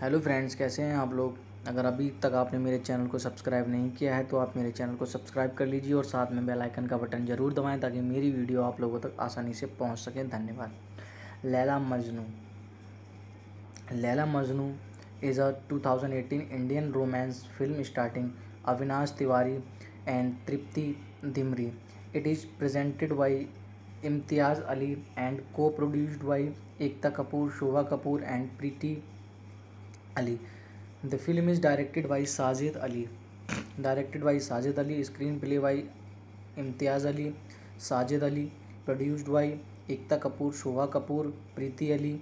Hello friends, कैसे हैं आप लोग? अगर अभी तक आपने मेरे channel को सब्सक्राइब नहीं किया है तो आप मेरे चैनल को सब्सक्राइब कर लीजिए और साथ में बेल आइकन का बटन ज़रूर दबाएं ताकि मेरी वीडियो आप लोगों तक आसानी से पहुंच सके. धन्यवाद. Laila Majnu. Laila Majnu is a 2018 Indian romance film starring Avinash Tiwari and Tripti Dimri. It is presented by Imtiaz Ali and co-produced by Ekta Kapoor, Shobha Kapoor and Preeti Ali. The film is directed by Sajid Ali. Screenplay by Imtiaz Ali, Sajid Ali. Produced by Ekta Kapoor, Shobha Kapoor, Preeti Ali.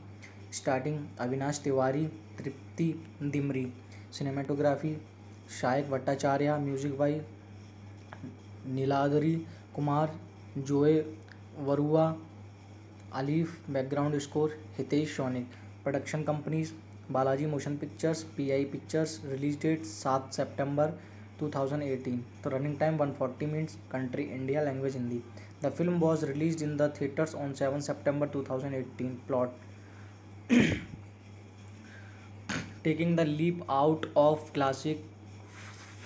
Starting Avinash Tiwari, Tripti Dimri. Cinematography Shaik Bhattacharya. Music by Niladri Kumar, Joe Varua, Alif. Background score Hitesh Sonik. Production companies Balaji Motion Pictures, PI Pictures. Release date 7 September 2018, तो running time 140 minutes, country India, language Hindi. The film was released in the theaters on 7 September 2018. Plot: taking the leap out of classic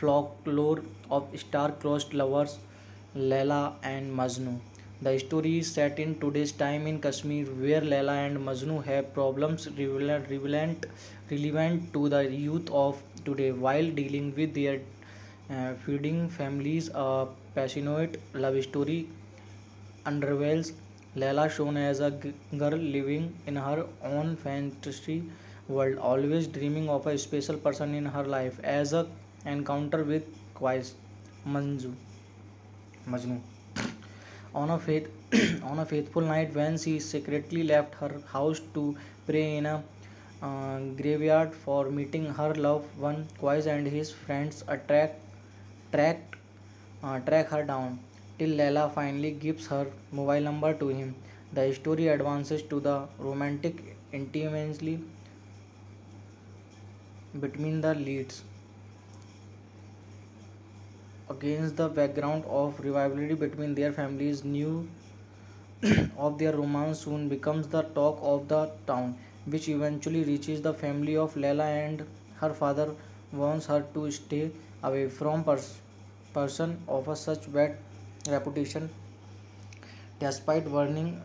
folklore of star-crossed lovers Laila and Majnu. The story is set in today's time in Kashmir, where Laila and Majnu have problems relevant to the youth of today while dealing with their feuding families. A passionate love story unravels. Laila, shown as a girl living in her own fantasy world, always dreaming of a special person in her life, as a encounter with Qais Majnu. On a faithful night when she secretly left her house to pray in a graveyard for meeting her loved one, Qais and his friends track her down till Leila finally gives her mobile number to him. The story advances to the romantic intimacy between the leads. Against the background of rivalry between their families, news of their romance soon becomes the talk of the town, which eventually reaches the family of Leila, and her father warns her to stay away from person of a such bad reputation. Despite warning,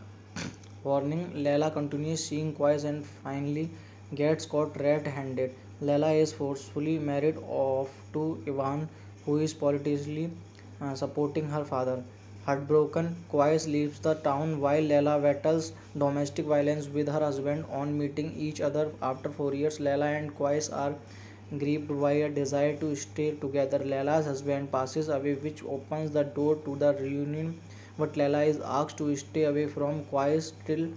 Leila continues seeing Quais and finally gets caught red-handed. Leila is forcefully married off to Ivan, who is politically supporting her father. Heartbroken, Quais leaves the town while Leila battles domestic violence with her husband. On meeting each other after 4 years, Leila and Quais are gripped by a desire to stay together. Leila's husband passes away, which opens the door to the reunion, but Leila is asked to stay away from Qais till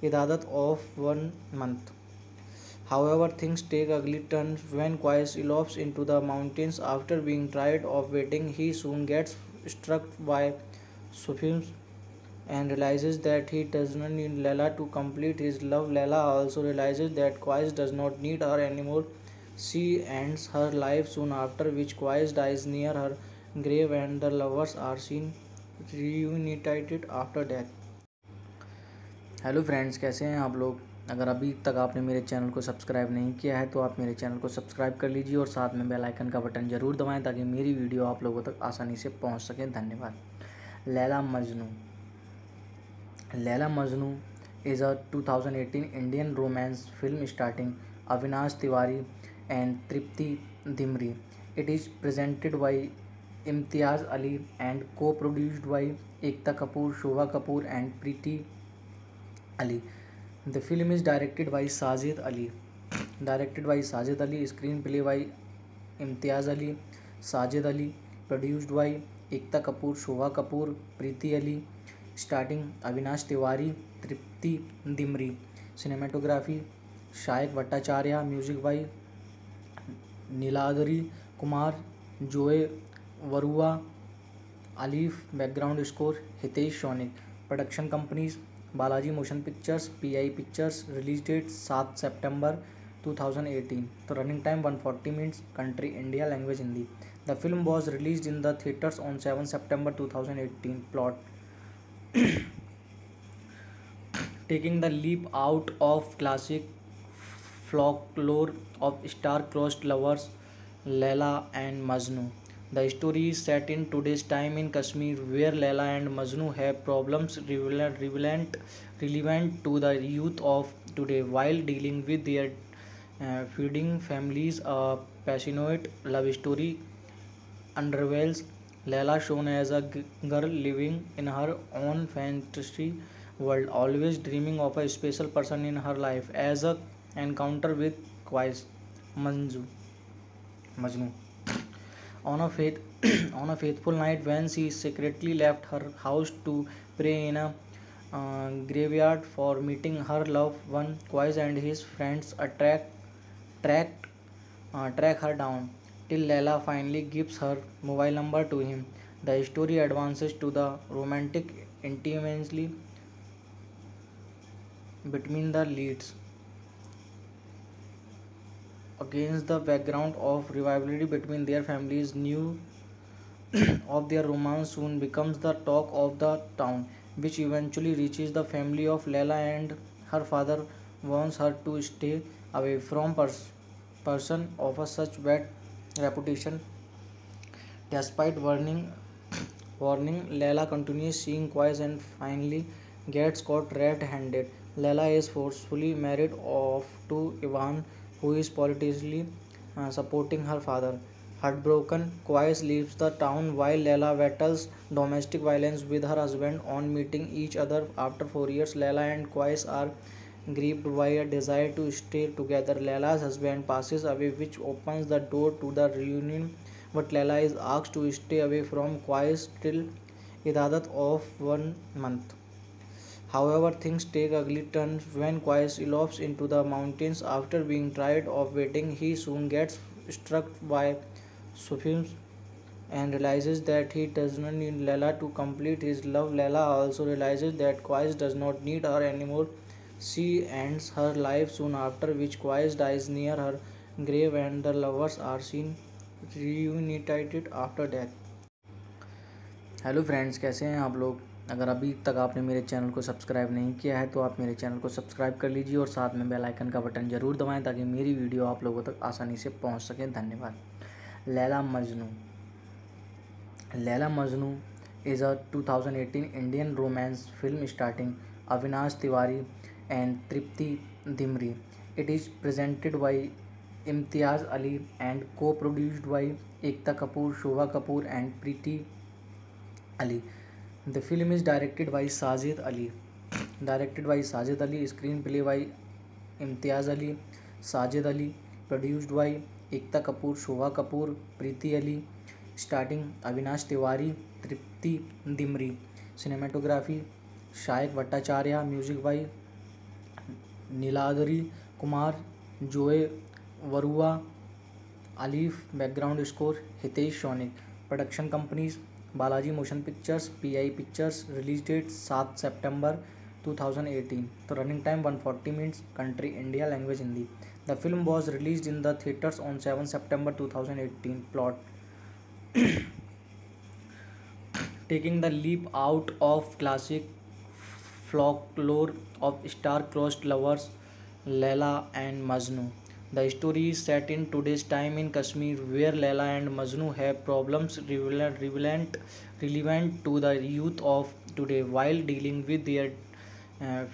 Idadat of 1 month. However, things take ugly turns when Qais elopes into the mountains. After being tired of waiting, he soon gets struck by Sufism and realizes that he does not need Leila to complete his love. Leila also realizes that Qais does not need her anymore. She ends her life soon after, which Qais dies near her grave, and the lovers are seen reunited after death. Hello friends, कैसे हैं आप लोग। अगर अभी तक आपने मेरे channel को सब्सक्राइब नहीं किया है तो आप मेरे चैनल को सब्सक्राइब कर लीजिए और साथ में बेल आइकन का बटन ज़रूर दबाएं ताकि मेरी वीडियो आप लोगों तक आसानी से पहुंच सके। धन्यवाद। Laila Majnu. Laila Majnu is a 2018 Indian romance film starring Avinash Tiwari and Tripti Dimri. It is presented by Imtiaz Ali and co-produced by Ekta Kapoor, Shobha Kapoor and Preeti Ali. The film is directed by Sajid Ali. Screenplay by Imtiaz Ali, Sajid Ali. Produced by Ekta Kapoor, Shobha Kapoor, Preeti Ali. Starting Avinash Tiwari, Tripti Dimri. Cinematography Shayak Bhattacharya. Music by Niladri Kumar, Joe Varua, Alif. Background score Hitesh Sonik. Production companies Balaji Motion Pictures, PI Pictures. Release date 7 September 2018. The running time 140 minutes. Country India. Language Hindi. The film was released in the theaters on 7 September 2018. Plot taking the leap out of classic folklore of star-crossed lovers Leila and Majnu. The story is set in today's time in Kashmir, where Leila and Majnu have problems relevant to the youth of today while dealing with their feuding families. A passionate love story unravels. Leila, shown as a girl living in her own fantasy world, always dreaming of a special person in her life, as a encounter with Qais Manju Majnu on a faith on a faithful night when she secretly left her house to pray in a graveyard for meeting her loved one. Qais and his friends track track her down till Leila finally gives her mobile number to him. The story advances to the romantic intimacy between the leads. Against the background of rivalry between their families, news of their romance soon becomes the talk of the town, which eventually reaches the family of Leila, and her father warns her to stay away from person of a such bad reputation. Despite warning, Leila continues seeing Qais and finally gets caught red-handed. Leila is forcefully married off to Ivan, who is politically supporting her father. Heartbroken, Qais leaves the town while Leila battles domestic violence with her husband. On meeting each other after 4 years, Leila and Qais are gripped by a desire to stay together. Leila's husband passes away, which opens the door to the reunion, but Leila is asked to stay away from Qais till Idadat of 1 month. However, things take ugly turns when Qais elopes into the mountains. After being tired of waiting, he soon gets struck by Sufism and realizes that he does not need Layla to complete his love. Layla also realizes that Qais does not need her anymore. She ends her life soon after, which Qais dies near her grave, and the lovers are seen reunited after death. Hello friends, कैसे हैं आप लोग। अगर अभी तक आपने मेरे channel को सब्सक्राइब नहीं किया है तो आप मेरे चैनल को सब्सक्राइब कर लीजिए और साथ में बेल आइकन का बटन ज़रूर दबाएं ताकि मेरी वीडियो आप लोगों तक आसानी से पहुंच सके। धन्यवाद। Laila Majnu. Laila Majnu is a 2018 Indian romance film starring Avinash Tiwari and Tripti Dimri. It is presented by Imtiaz Ali and co-produced by Ekta Kapoor, Shobha Kapoor and Preeti Ali. The film is directed by Sajid Ali. Screenplay by Imtiaz Ali, Sajid Ali. Produced by Ekta Kapoor, Shobha Kapoor, Preeti Ali. Starting Avinash Tiwari, Tripti Dimri. Cinematography Shayak Bhattacharya. Music by Niladri Kumar, Joe Varua, Alif. Background score Hitesh Sonik. Production companies Balaji Motion Pictures, PI Pictures. Release date 7 September 2018. So running time 140 minutes. Country India. Language Hindi. The film was released in the theaters on 7 September 2018. Plot taking the leap out of classic folklore of star-crossed lovers Layla and Majnu. The story is set in today's time in Kashmir, where Layla and Majnu have problems relevant to the youth of today while dealing with their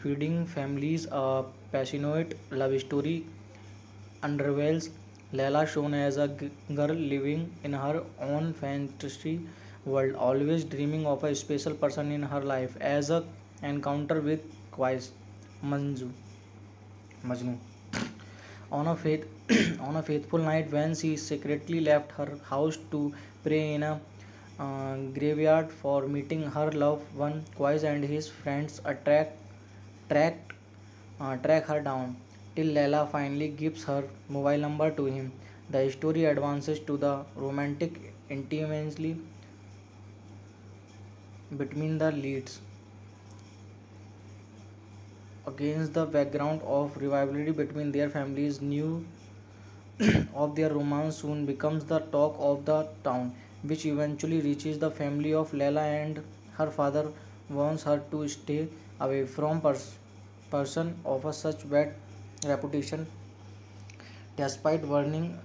feuding families. A passionate love story unravels. Layla, shown as a girl living in her own fantasy world, always dreaming of a special person in her life, as a encounter with Qais Majnu. On a faith, on a faithful night when she secretly left her house to pray in a graveyard for meeting her loved one, Qais and his friends track track her down till Layla finally gives her mobile number to him. The story advances to the romantic intimacy between the leads against the background of rivalry between their families. News of their romance soon becomes the talk of the town, which eventually reaches the family of Layla, and her father warns her to stay away from person of a such bad reputation. Despite warning,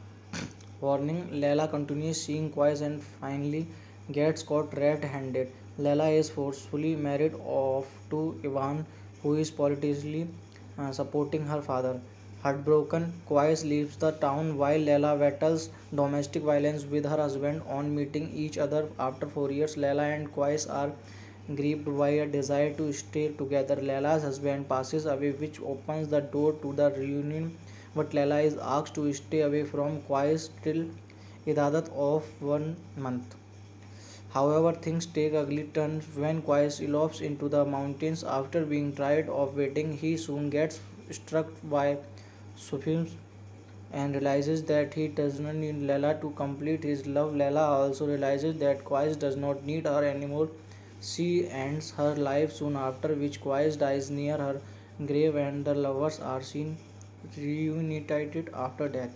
Layla continues seeing Qais and finally gets caught red-handed. Layla is forcefully married off to Ivan, who is politically supporting her father. Heartbroken, Qais leaves the town while Layla battles domestic violence with her husband. On meeting each other after 4 years, Layla and Qais are gripped by a desire to stay together. Layla's husband passes away, which opens the door to the reunion, but Layla is asked to stay away from Qais till Idadat of 1 month. However, things take ugly turns when Qais elopes into the mountains. After being tired of waiting, he soon gets struck by Sufism and realizes that he does not need Layla to complete his love. Layla also realizes that Qais does not need her anymore. She ends her life soon after, which Qais dies near her grave, and the lovers are seen reunited after death.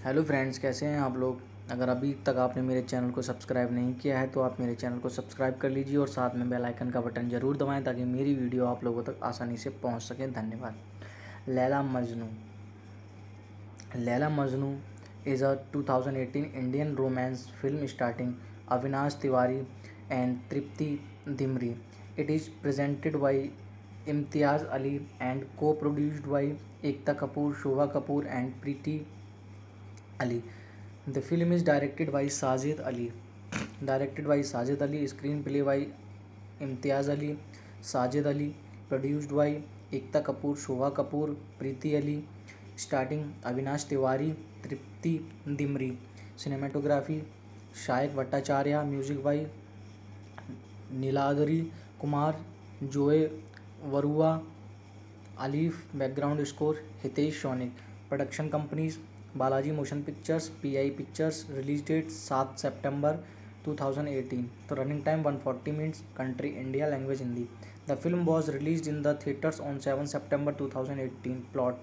Hello friends, कैसे हैं आप लोग। अगर अभी तक आपने मेरे channel को सब्सक्राइब नहीं किया है तो आप मेरे चैनल को सब्सक्राइब कर लीजिए और साथ में बेल आइकन का बटन ज़रूर दबाएं ताकि मेरी वीडियो आप लोगों तक आसानी से पहुंच सके। धन्यवाद। Laila Majnu. Laila Majnu is a 2018 Indian romance film starring Avinash Tiwari and Tripti Dimri. It is presented by Imtiaz Ali and co-produced by Ekta Kapoor, Shobha Kapoor and Preeti Ali. The film is directed by Sajid Ali. Screenplay by Imtiaz Ali, Sajid Ali. Produced by Ekta Kapoor, Shobha Kapoor, Preeti Ali. Starting Avinash Tiwari, Tripti Dimri. Cinematography Shayak Bhattacharya. Music by Niladri Kumar, Joe Varua, Alif. Background score Hitesh Sonik. Production companies Balaji Motion Pictures PI Pictures. Release date 7 September 2018. So running time 140 minutes. Country India. Language Hindi. The film was released in the theaters on 7 September 2018. Plot: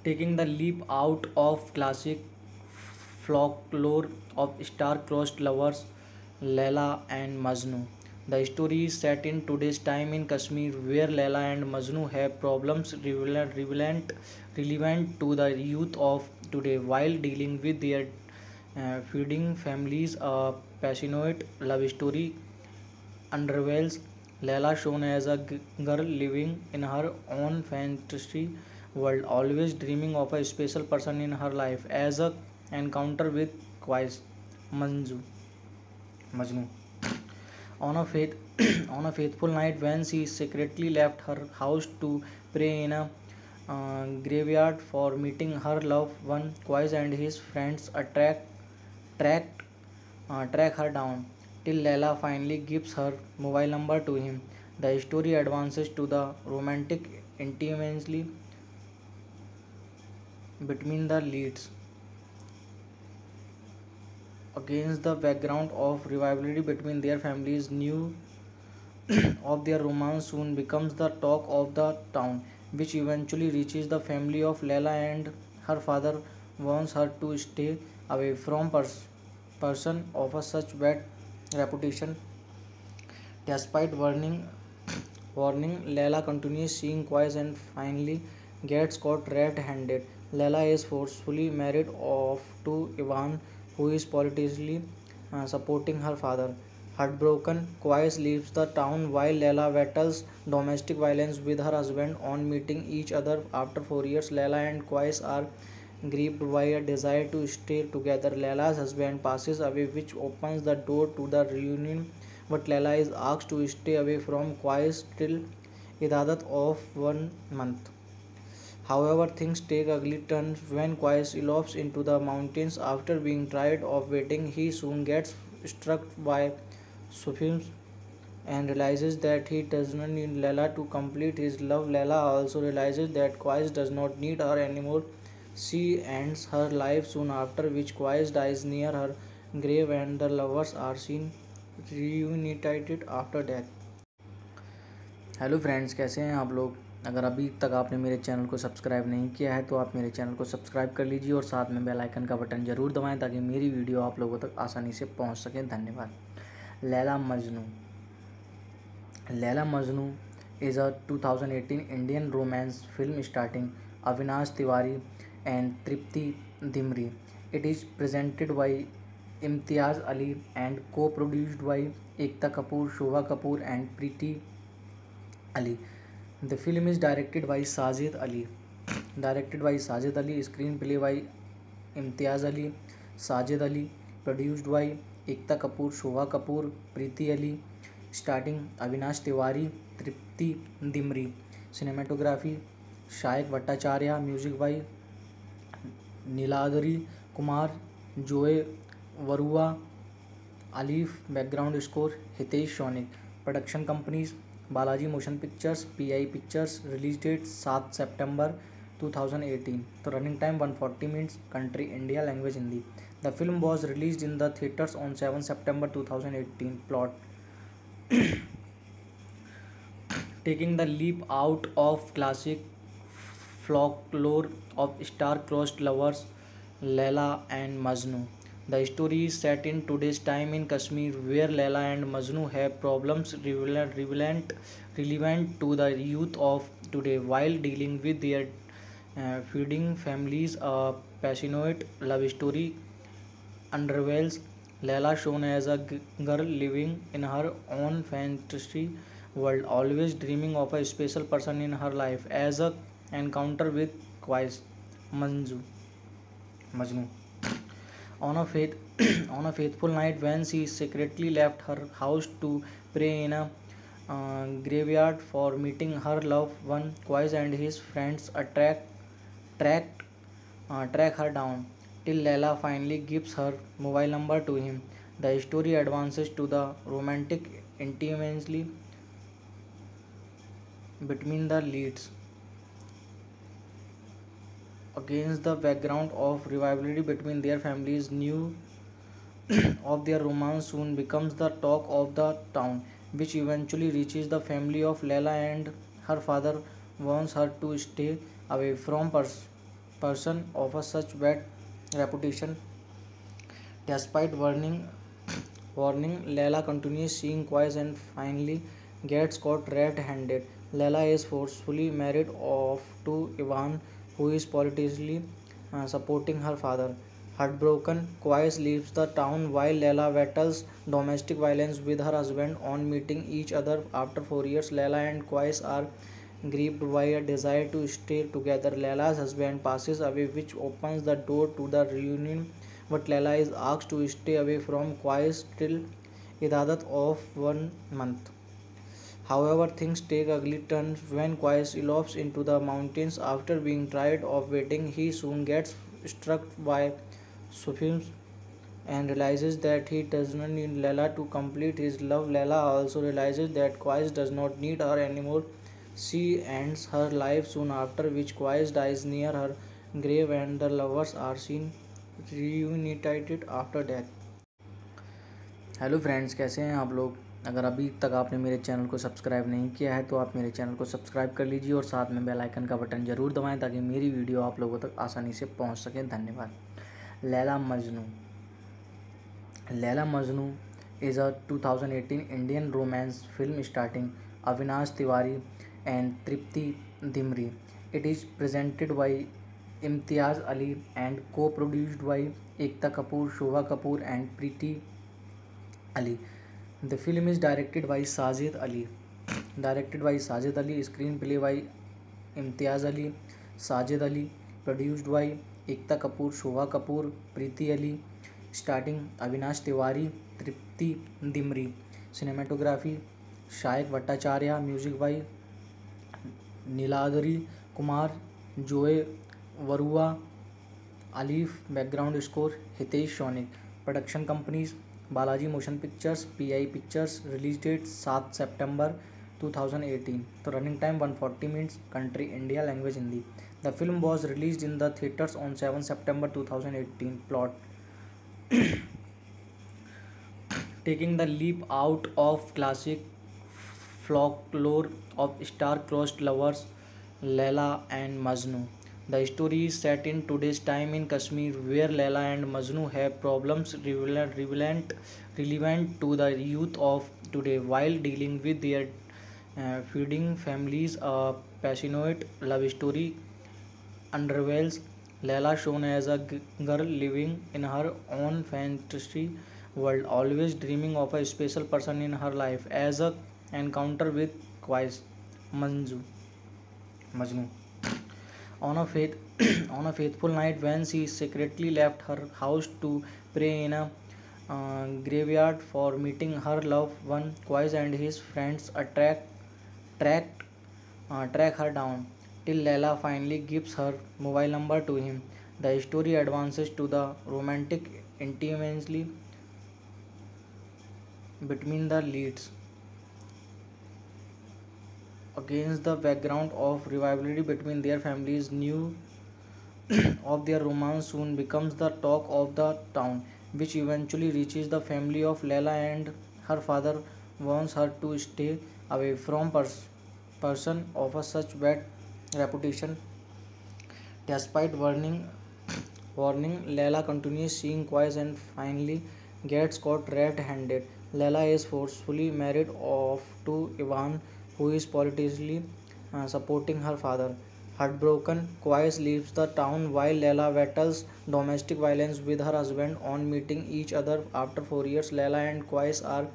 taking the leap out of classic folklore of star-crossed lovers Laila and Majnu. The story is set in today's time in Kashmir, where Laila and Majnu have problems relevant to the youth of today while dealing with their feuding families. A passionate love story unravels. Layla, shown as a girl living in her own fantasy world, always dreaming of a special person in her life, as a encounter with Qais Manju Majnu. On a faith on a faithful night when she secretly left her house to pray in a graveyard for meeting her loved one, Qais and his friends track track her down till Leila finally gives her mobile number to him. The story advances to the romantic intimacy between the leads against the background of rivalry between their families. News of their romance soon becomes the talk of the town, which eventually reaches the family of Leila, and her father warns her to stay away from person of a such bad reputation. Despite warning, Leila continues seeing Quais and finally gets caught red-handed. Leila is forcefully married off to Ivan, who is politically supporting her father. Heartbroken, Quais leaves the town while Leila battles domestic violence with her husband. On meeting each other after 4 years, Leila and Quais are gripped by a desire to stay together. Leila's husband passes away, which opens the door to the reunion, but Leila is asked to stay away from Qais till Idadat of 1 month. However, things take ugly turns when Qais elopes into the mountains. After being tired of waiting, he soon gets struck by Sufism and realizes that he does not need Leila to complete his love. Leila also realizes that Qais does not need her anymore. She ends her life soon after, which Qais dies near her grave, and the lovers are seen reunited after death. Hello friends, कैसे हैं आप लोग। अगर अभी तक आपने मेरे channel को सब्सक्राइब नहीं किया है तो आप मेरे चैनल को सब्सक्राइब कर लीजिए और साथ में बेल आइकन का बटन ज़रूर दबाएं ताकि मेरी वीडियो आप लोगों तक आसानी से पहुंच सके। धन्यवाद। Laila Majnu. Laila Majnu is a 2018 Indian romance film starring Avinash Tiwari and Tripti Dimri. It is presented by Imtiaz Ali and co-produced by Ekta Kapoor, Shobha Kapoor and Preeti Ali. The film is directed by Sajid Ali. Screenplay by Imtiaz Ali, Sajid Ali. Produced by Ekta Kapoor, Shobha Kapoor, Preeti Ali. Starring Avinash Tiwari, Tripti Dimri. Cinematography Shayak Bhattacharya. Music by Niladri Kumar, Joe Varua, Alif. Background score Hitesh Sonik. Production companies Balaji Motion Pictures PI Pictures. Release date 7 September 2018. So running time 140 minutes. Country India. Language Hindi. The film was released in the theaters on 7 September 2018. Plot: taking the leap out of classic folklore of star-crossed lovers Laila and Majnu. The story is set in today's time in Kashmir, where Laila and Majnu have problems relevant to the youth of today while dealing with their feuding families. A passionate love story unravels. Layla, shown as a girl living in her own fantasy world, always dreaming of a special person in her life, as a encounter with Qais Majnu. On a faith on a faithful night when she secretly left her house to pray in a graveyard for meeting her loved one, Qais and his friends track track her down till Leila finally gives her mobile number to him. The story advances to the romantic intimacy between the leads Against the background of rivalry between their families, news of their romance soon becomes the talk of the town, which eventually reaches the family of Leila, and her father warns her to stay away from person of a such bad reputation. Despite warning, Leila continues seeing Quais and finally gets caught red-handed. Leila is forcefully married off to Ivan, who is politically supporting her father. Heartbroken, Quais leaves the town while Leila battles domestic violence with her husband. On meeting each other after 4 years, Leila and Quais are gripped by a desire to stay together. Leila's husband passes away, which opens the door to the reunion, but Leila is asked to stay away from Qais till Idadat of 1 month. However, things take ugly turns when Qais elopes into the mountains. After being tired of waiting, he soon gets struck by Sufism and realizes that he does not need Leila to complete his love. Leila also realizes that Qais does not need her anymore. She ends her life soon after, which Qais dies near her grave, and the lovers are seen reunited after death. Hello friends, कैसे हैं आप लोग। अगर अभी तक आपने मेरे channel को सब्सक्राइब नहीं किया है तो आप मेरे चैनल को सब्सक्राइब कर लीजिए और साथ में बेल आइकन का बटन ज़रूर दबाएं ताकि मेरी वीडियो आप लोगों तक आसानी से पहुंच सके। धन्यवाद। Laila Majnu. Laila Majnu is a 2018 Indian romance film starring Avinash Tiwari and Tripti Dimri. It is presented by Imtiaz Ali and co-produced by Ekta Kapoor, Shobha Kapoor and Preeti Ali. The film is directed by Sajid Ali. Screenplay by Imtiaz Ali, Sajid Ali. Produced by Ekta Kapoor, Shobha Kapoor, Preeti Ali. Starting Avinash Tiwari, Tripti Dimri. Cinematography Shayak Bhattacharya. Music by Niladri Kumar, Joe Varua, Alif. Background score Hitesh Sonik. Production companies Balaji Motion Pictures, PI Pictures. Release date 7 September 2018. तो running time 140 minutes. Country India. Language Hindi. The film was released in the theaters on 7 September 2018. Plot taking the leap out of classic folklore of star-crossed lovers Leila and Majnu. The story is set in today's time in Kashmir, where Leila and Majnu have problems relevant to the youth of today while dealing with their feuding families. A passionate love story unravels. Leila, shown as a girl living in her own fantasy world, always dreaming of a special person in her life, as a encounter with Qais Majnu. On a faith, on a faithful night when she secretly left her house to pray in a graveyard for meeting her loved one, Qais and his friends track track her down till Leila finally gives her mobile number to him. The story advances to the romantic intimacy between the leads. Against the background of rivalry between their families, news of their romance soon becomes the talk of the town, which eventually reaches the family of Leila, and her father warns her to stay away from person of a such bad reputation. Despite warning, Leila continues seeing Qais and finally gets caught red-handed. Leila is forcefully married off to Ivan, who is politically supporting her father. Heartbroken, Qais leaves the town while Leila battles domestic violence with her husband. On meeting each other after 4 years, Leila and Qais are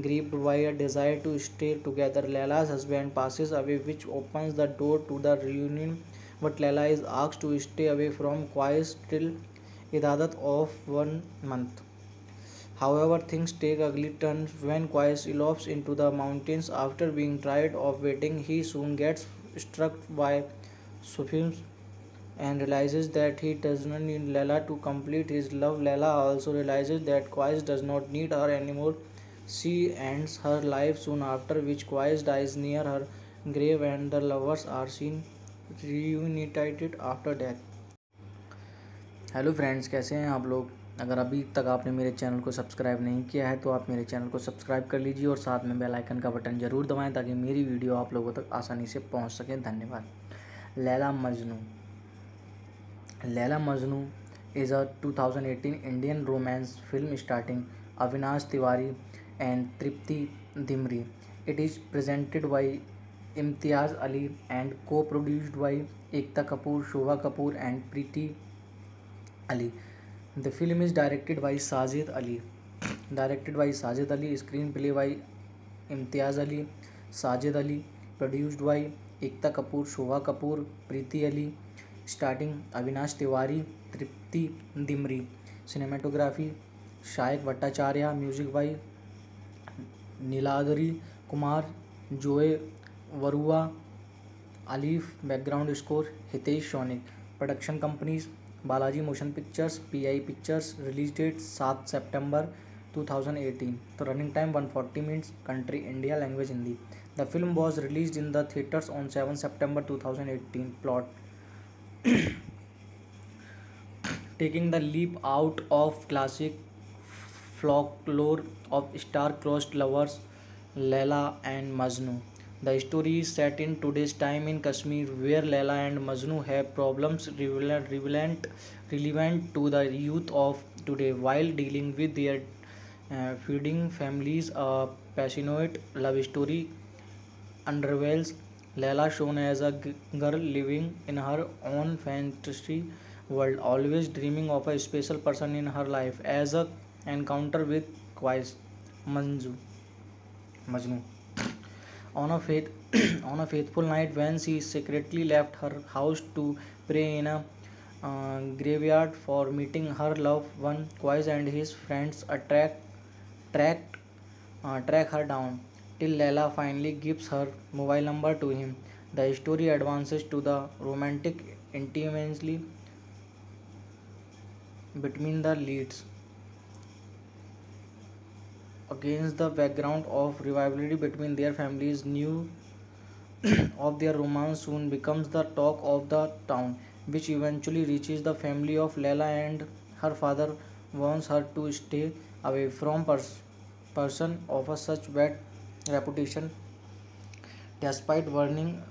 gripped by a desire to stay together. Leila's husband passes away, which opens the door to the reunion, but Leila is asked to stay away from Qais till Idadat of 1 month. However, things take ugly turns when Qais elopes into the mountains. After being tired of waiting, he soon gets struck by Sufism and realizes that he does not need Leila to complete his love. Leila also realizes that Qais does not need her anymore. She ends her life soon after, which Qais dies near her grave, and the lovers are seen reunited after death. Hello friends, कैसे हैं आप लोग। अगर अभी तक आपने मेरे channel को सब्सक्राइब नहीं किया है तो आप मेरे चैनल को सब्सक्राइब कर लीजिए और साथ में बेल आइकन का बटन ज़रूर दबाएं ताकि मेरी वीडियो आप लोगों तक आसानी से पहुंच सके। धन्यवाद। Laila Majnu. Laila Majnu is a 2018 Indian romance film starring Avinash Tiwari and Tripti Dimri. It is presented by Imtiaz Ali and co-produced by Ekta Kapoor, Shobha Kapoor and Preeti Ali. The film is directed by Sajid Ali. Screenplay by Imtiaz Ali, Sajid Ali. Produced by Ekta Kapoor, Shobha Kapoor, Preeti Ali. Starting Avinash Tiwari, Tripti Dimri. Cinematography Shaikh Bhattacharya. Music by Niladri Kumar, Joe Varua, Alif. Background score Hitesh Sonik. Production companies Balaji Motion Pictures, PI Pictures. Release date 7 September 2018. तो running time 140 minutes. Country India. Language Hindi. The film was released in the theaters on 7 September 2018. Plot: taking the leap out of classic folklore of star-crossed lovers Laila and Majnu. The story is set in today's time in Kashmir, where Laila and Majnu have problems relevant to the youth of today while dealing with their feuding families. A passionate love story unravels. Laila, shown as a girl living in her own fantasy world, always dreaming of a special person in her life, as a encounter with Qais Manju Majnu on a faith on a faithful night when she secretly left her house to pray in a graveyard for meeting her loved one. Qais and his friends track track her down till Leila finally gives her mobile number to him. The story advances to the romantic intimacy between the leads against the background of rivalry between their families. News of their romance soon becomes the talk of the town, which eventually reaches the family of Leila, and her father warns her to stay away from person of a such bad reputation. Despite warning,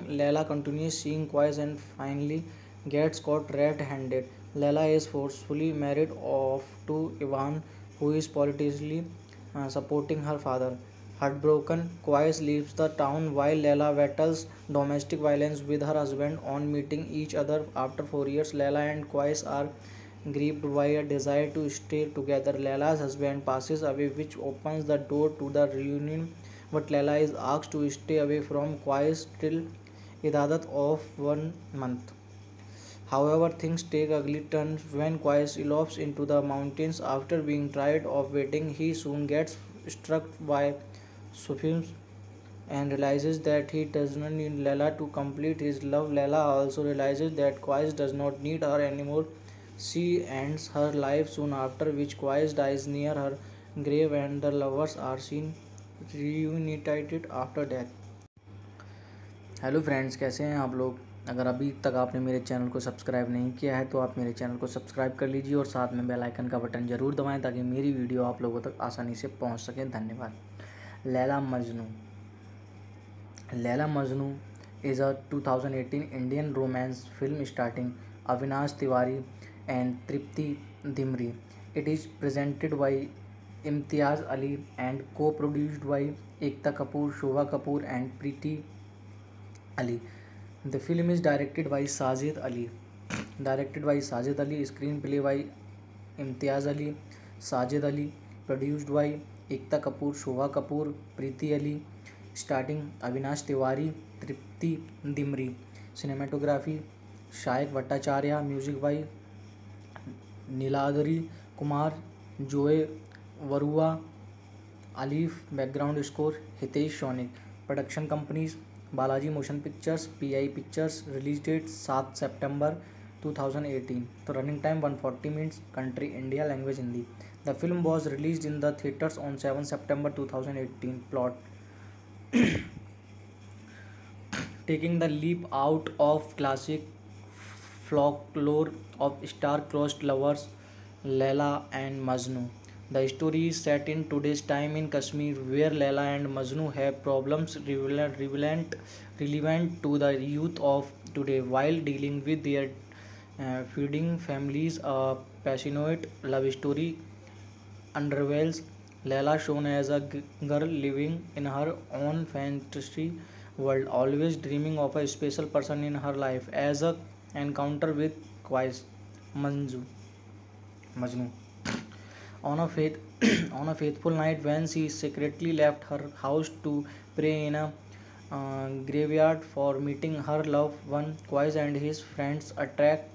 Leila continues seeing Quais and finally gets caught red-handed. Leila is forcefully married off to Ivan, who is politically supporting her father. Heartbroken, Quais leaves the town while Leila battles domestic violence with her husband. On meeting each other after 4 years, Leila and Quais are gripped by a desire to stay together. Leila's husband passes away, which opens the door to the reunion, but Leila is asked to stay away from Qais till Ibadat of 1 month. However, things take ugly turns when Qais elopes into the mountains. After being tired of waiting, he soon gets struck by Sufism and realizes that he does not need Leila to complete his love. Leila also realizes that Qais does not need her anymore. She ends her life soon after, which Qais dies near her grave, and the lovers are seen reunited after death. Hello friends, कैसे हैं आप लोग। अगर अभी तक आपने मेरे channel को सब्सक्राइब नहीं किया है तो आप मेरे चैनल को सब्सक्राइब कर लीजिए और साथ में बेल आइकन का बटन ज़रूर दबाएं ताकि मेरी वीडियो आप लोगों तक आसानी से पहुंच सके। धन्यवाद। Laila Majnu. Laila Majnu is a 2018 Indian romance film starring Avinash Tiwari and Tripti Dimri. It is presented by Imtiaz Ali and co-produced by Ekta Kapoor, Shobha Kapoor and Preeti Ali. The film is directed by Sajid Ali. Screenplay by Imtiaz Ali, Sajid Ali. Produced by Ekta Kapoor, Shobha Kapoor, Preeti Ali. Starting Avinash Tiwari, Tripti Dimri. Cinematography Shaikh Bhattacharya. Music by Niladri Kumar, Joe Varua, Alif. Background score Hitesh Sonik. Production companies Balaji Motion Pictures, PI Pictures. Release date 7 September 2018. तो running time 140 minutes. Country India. Language Hindi. The film was released in the theaters on 7 September 2018. Plot: taking the leap out of classic folklore of star-crossed lovers Laila and Majnu. The story is set in today's time in Kashmir, where Laila and Majnu have problems relevant to the youth of today while dealing with their feuding families. A passionate love story unravels. Layla, shown as a girl living in her own fantasy world, always dreaming of a special person in her life, as a encounter with Qais Manju Majnu. On a faith on a faithful night when she secretly left her house to pray in a graveyard for meeting her loved one, Qais and his friends tracked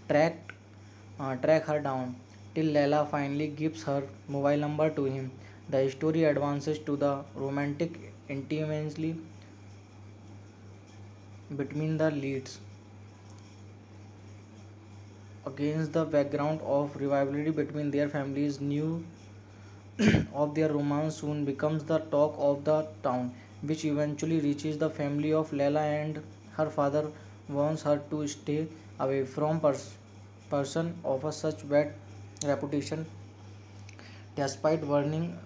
track her down till Leila finally gives her mobile number to him. The story advances to the romantic intimacy between the leads against the background of rivalry between their families. News of their romance soon becomes the talk of the town, which eventually reaches the family of Leila, and her father wants her to stay away from person of a such bad reputation. Despite warning,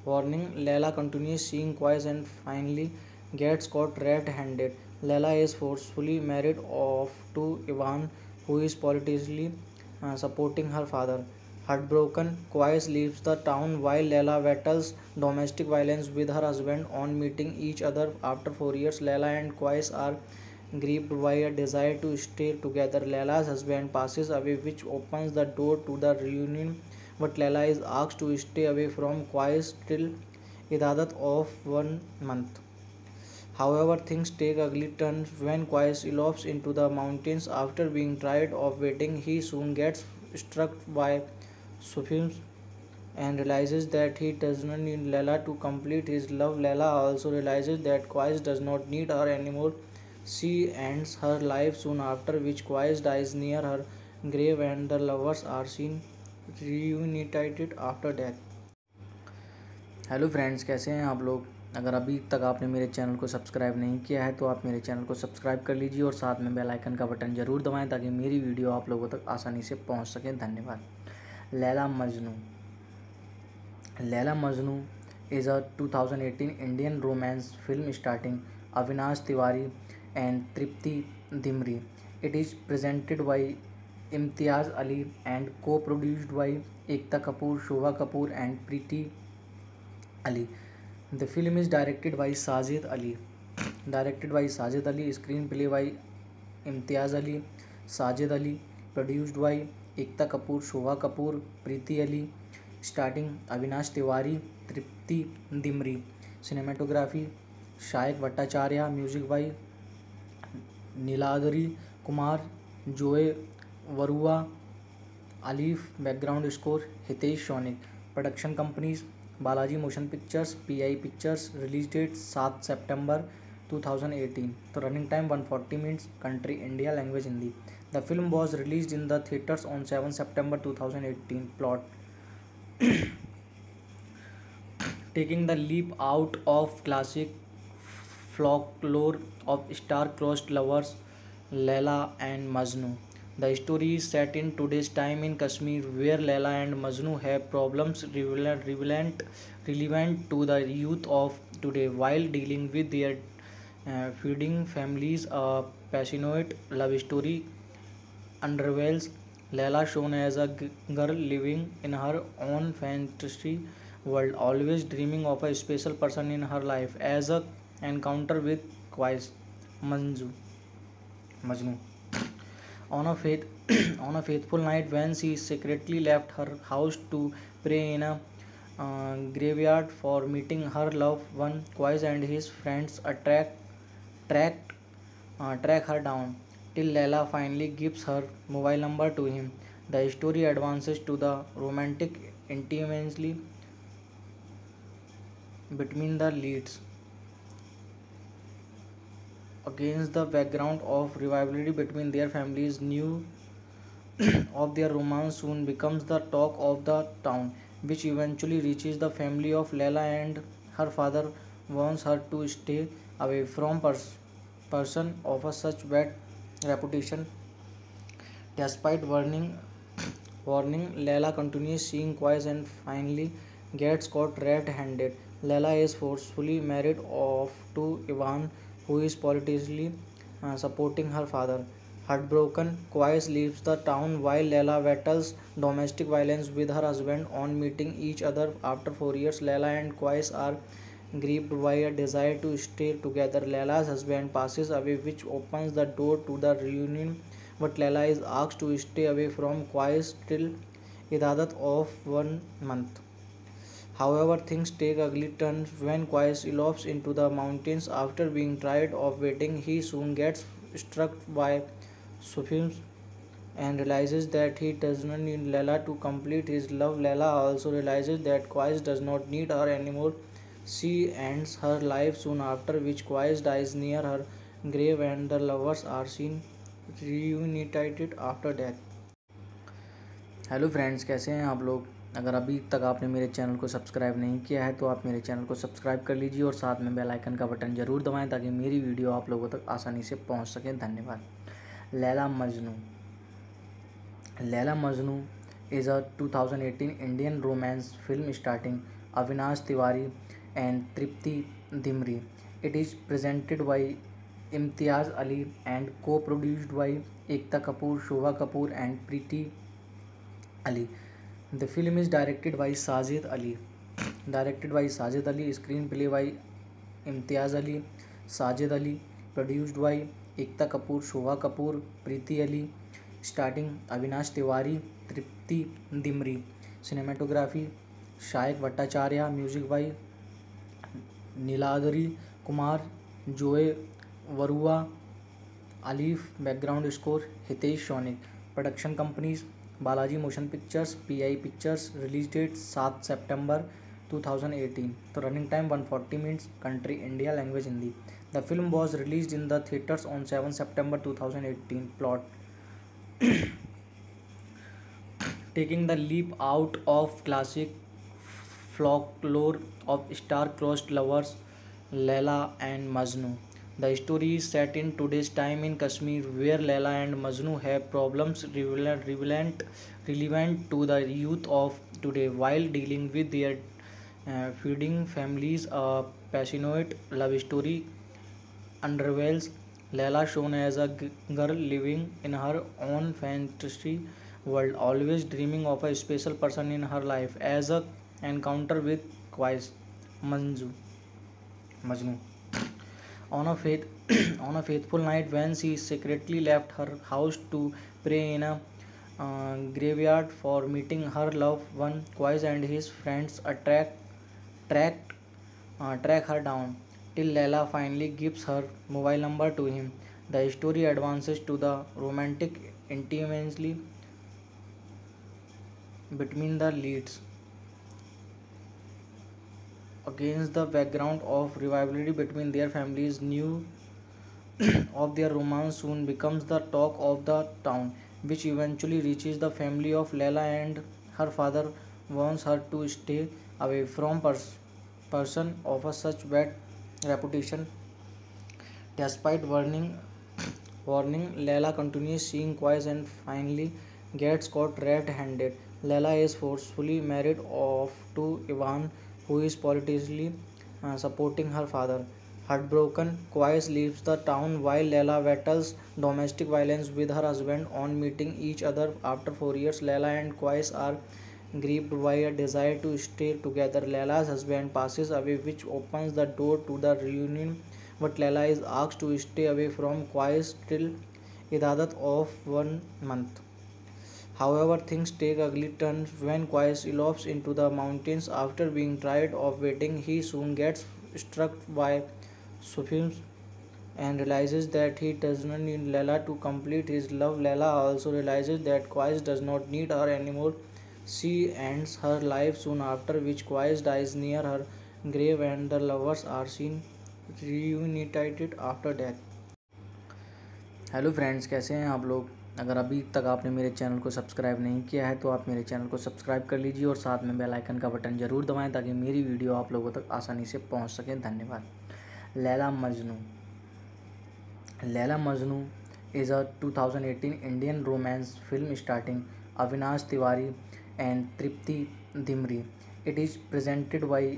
Leila continues seeing Quais and finally gets caught red-handed. Leila is forcefully married off to Ivan, who is politically supporting her father. Heartbroken, Quais leaves the town while Leila battles domestic violence with her husband. On meeting each other after 4 years, Leila and Quais are gripped by a desire to stay together. Leila's husband passes away, which opens the door to the reunion, but Leila is asked to stay away from Qais till Idadat of 1 month. However, things take ugly turns when Qais elopes into the mountains after being tired of waiting. He soon gets struck by Sufism and realizes that he does not need Leila to complete his love. Leila also realizes that Qais does not need her anymore. She ends her life soon after, which Qais dies near her grave, and the lovers are seen reunited after death. Hello friends, कैसे हैं आप लोग। अगर अभी तक आपने मेरे channel को सब्सक्राइब नहीं किया है तो आप मेरे चैनल को सब्सक्राइब कर लीजिए और साथ में बेल आइकन का बटन ज़रूर दबाएं ताकि मेरी वीडियो आप लोगों तक आसानी से पहुंच सके। धन्यवाद। Laila Majnu. Laila Majnu is a 2018 Indian romance film starring Avinash Tiwari and Tripti Dimri. It is presented by Imtiaz Ali and co-produced by Ekta Kapoor, Shobha Kapoor and Preeti Ali. The film is directed by Sajid Ali. Screenplay by Imtiaz Ali, Sajid Ali. Produced by Ekta Kapoor, Shobha Kapoor, Preeti Ali. Starting Avinash Tiwari, Tripti Dimri. Cinematography Shaik Bhattacharya. Music by Niladri Kumar, Joe Varua, Alif. Background score Hitesh Sonik. Production companies Balaji Motion Pictures, PI Pictures. Release date 7 September 2018. The running time 140 minutes. Country India. Language Hindi. The film was released in the theaters on 7 September 2018. Plot taking the leap out of classic folklore of star-crossed lovers Laila and Majnu. The story is set in today's time in Kashmir, where Laila and Majnu have problems relevant to the youth of today while dealing with their feuding families. A passionate love story unravels. Layla, shown as a girl living in her own fantasy world, always dreaming of a special person in her life, as a encounter with Qais Majnu. On a faith on a faithful night when she secretly left her house to pray in a graveyard for meeting her loved one, Qais and his friends tracked track her down till Leila finally gives her mobile number to him. The story advances to the romantic intimacy between the leads against the background of rivalry between their families. News of their romance soon becomes the talk of the town, which eventually reaches the family of Leila, and her father wants her to stay away from person of a such bad reputation. Despite warning, Layla continues seeing Quais and finally gets caught red-handed. Layla is forcefully married off to Ivan, who is politically supporting her father. Heartbroken, Quais leaves the town while Layla battles domestic violence with her husband. On meeting each other after 4 years, Layla and Quais are gripped by a desire to stay together. Layla's husband passes away, which opens the door to the reunion, but Layla is asked to stay away from Qais till Idadat of 1 month. However, things take ugly turns when Qais elopes into the mountains. After being tired of waiting, he soon gets struck by Sufism and realizes that he does not need Layla to complete his love. Layla also realizes that Qais does not need her anymore. She ends her life soon after, which Qais dies near her grave, and the lovers are seen reunited after death. Hello friends, कैसे हैं आप लोग। अगर अभी तक आपने मेरे channel को सब्सक्राइब नहीं किया है तो आप मेरे चैनल को सब्सक्राइब कर लीजिए और साथ में बेल आइकन का बटन ज़रूर दबाएं ताकि मेरी वीडियो आप लोगों तक आसानी से पहुंच सके। धन्यवाद। Laila Majnu. Laila Majnu is a 2018 Indian romance film starring Avinash Tiwari and Tripti Dimri. It is presented by Imtiaz Ali and co-produced by Ekta Kapoor, Shobha Kapoor and Preeti Ali. The film is directed by Sajid Ali. Screenplay by Imtiaz Ali, Sajid Ali. Produced by Ekta Kapoor, Shobha Kapoor, Preeti Ali. Starting Avinash Tiwari, Tripti Dimri. Cinematography Shaik Bhattacharya. Music by Niladri Kumar, Joe Varua, Alif. Background score Hitesh Sonik. Production companies Balaji Motion Pictures, PI Pictures. Release date 7 September 2018. The running time 140 minutes. Country India. Language Hindi. The film was released in the theaters on 7 September 2018. Plot taking the leap out of classic folklore of star-crossed lovers Layla and Majnu. The story is set in today's time in Kashmir, where Layla and Majnu have problems relevant to the youth of today while dealing with their feuding families. A passionate love story unravels. Layla, shown as a girl living in her own fantasy world, always dreaming of a special person in her life, as a encounter with Qais Majnu. On a faith, on a faithful night when she secretly left her house to pray in a graveyard for meeting her loved one, Qais and his friends track track her down till Layla finally gives her mobile number to him. The story advances to the romantic intimacy between the leads against the background of rivalry between their families. News of their romance soon becomes the talk of the town, which eventually reaches the family of Layla, and her father warns her to stay away from person of a such bad reputation. Despite warning, Layla continues seeing Qais and finally gets caught red-handed. Layla is forcefully married off to Ivan, who is politically supporting her father. Heartbroken, Qais leaves the town while Layla battles domestic violence with her husband. On meeting each other after 4 years, Layla and Qais are gripped by a desire to stay together. Layla's husband passes away, which opens the door to the reunion, but Layla is asked to stay away from Qais till Idadat of 1 month. However, things take ugly turns when Qais elopes into the mountains. After being tired of waiting, he soon gets struck by Sufism and realizes that he does not need Layla to complete his love. Layla also realizes that Qais does not need her anymore. She ends her life soon after, which Qais dies near her grave, and the lovers are seen reunited after death. Hello friends, कैसे हैं आप लोग। अगर अभी तक आपने मेरे channel को सब्सक्राइब नहीं किया है तो आप मेरे चैनल को सब्सक्राइब कर लीजिए और साथ में बेल आइकन का बटन ज़रूर दबाएं ताकि मेरी वीडियो आप लोगों तक आसानी से पहुंच सके। धन्यवाद। Laila Majnu. Layla Majnu is a 2018 Indian romance film starring Avinash Tiwari and Tripti Dimri. It is presented by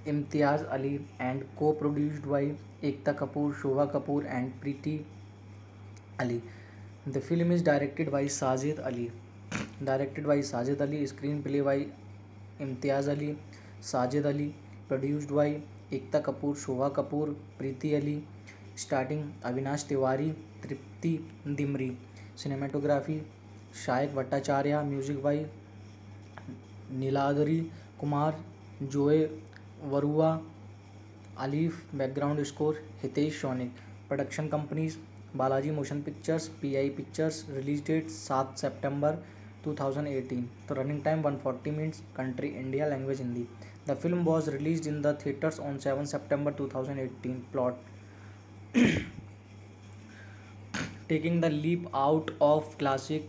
Imtiaz Ali and co-produced by Ekta Kapoor, Shobha Kapoor and Preeti Ali. The film is directed by Sajid Ali. Screenplay by Imtiaz Ali, Sajid Ali, produced by Ekta Kapoor, Shobha Kapoor, Preeti Ali, starting Avinash Tiwari, Tripti Dimri. Cinematography Shayak Bhattacharya, music by Niladri Kumar, Joe Varua, Alif, background score Hitesh Sonik. Production companies Balaji Motion Pictures, PI Pictures. Release date 7 September 2018. The running time 140 minutes. Country India. Language Hindi. The film was released in the theaters on 7 September 2018. Plot: taking the leap out of classic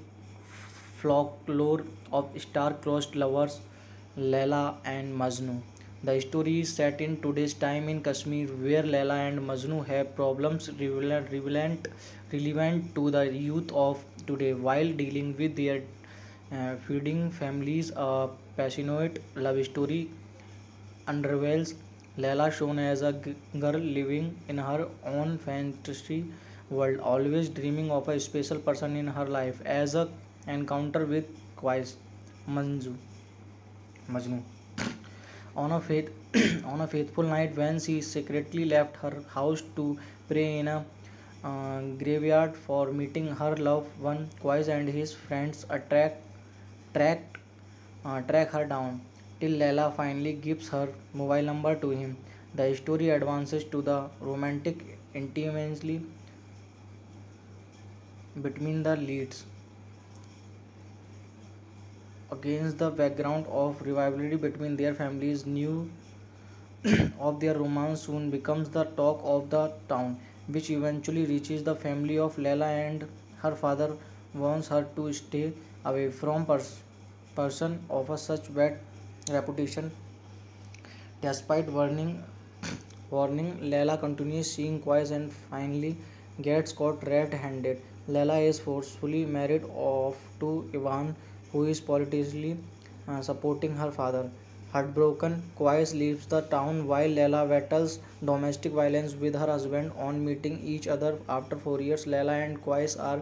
folklore of star-crossed lovers Laila and Majnu. The story is set in today's time in Kashmir, where Laila and Majnu have problems relevant to the youth of today while dealing with their feuding families. A passionate love story unravels. Laila, shown as a girl living in her own fantasy world, always dreaming of a special person in her life, as a encounter with Qais Manju Majnu on a faith on a faithful night when she secretly left her house to pray in a graveyard for meeting her loved one. Qais and his friends track track her down till Leila finally gives her mobile number to him. The story advances to the romantic intimacy between the leads against the background of rivalry between their families. New of their romance soon becomes the talk of the town, which eventually reaches the family of Leila, and her father warns her to stay away from person of a such bad reputation. Despite warning, Leila continues seeing Qais and finally gets caught red-handed. Leila is forcefully married off to Ivan, who is politically supporting her father. Heartbroken, Qais leaves the town while Leila battles domestic violence with her husband. On meeting each other after 4 years, Leila and Qais are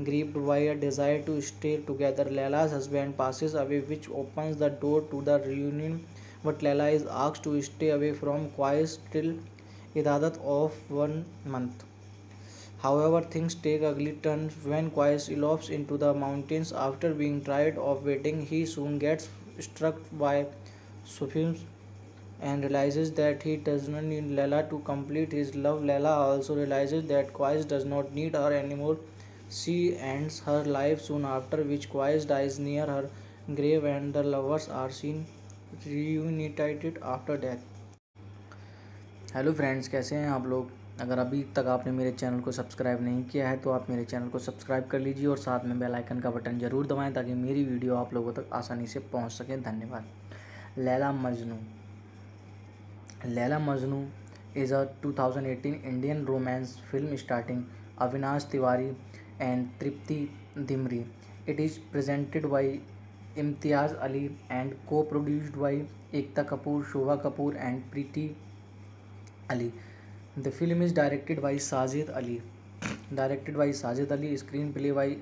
gripped by a desire to stay together. Leila's husband passes away, which opens the door to the reunion, but Leila is asked to stay away from Qais till Idadat of 1 month. However, things take ugly turns when Qais elopes into the mountains. After being tired of waiting, he soon gets struck by Sufism and realizes that he does not need Leila to complete his love. Leila also realizes that Qais does not need her anymore. She ends her life soon after, which Qais dies near her grave, and the lovers are seen reunited after death. Hello friends, कैसे हैं आप लोग? अगर अभी तक आपने मेरे channel को सब्सक्राइब नहीं किया है तो आप मेरे चैनल को सब्सक्राइब कर लीजिए और साथ में बेल आइकन का बटन ज़रूर दबाएं ताकि मेरी वीडियो आप लोगों तक आसानी से पहुंच सके। धन्यवाद। Laila Majnu is a 2018 Indian romance film starring Avinash Tiwari and Tripti Dimri. It is presented by Imtiaz Ali and co-produced by Ekta Kapoor, Shobha Kapoor and Preeti Ali. The film is directed by Sajid Ali. Screenplay by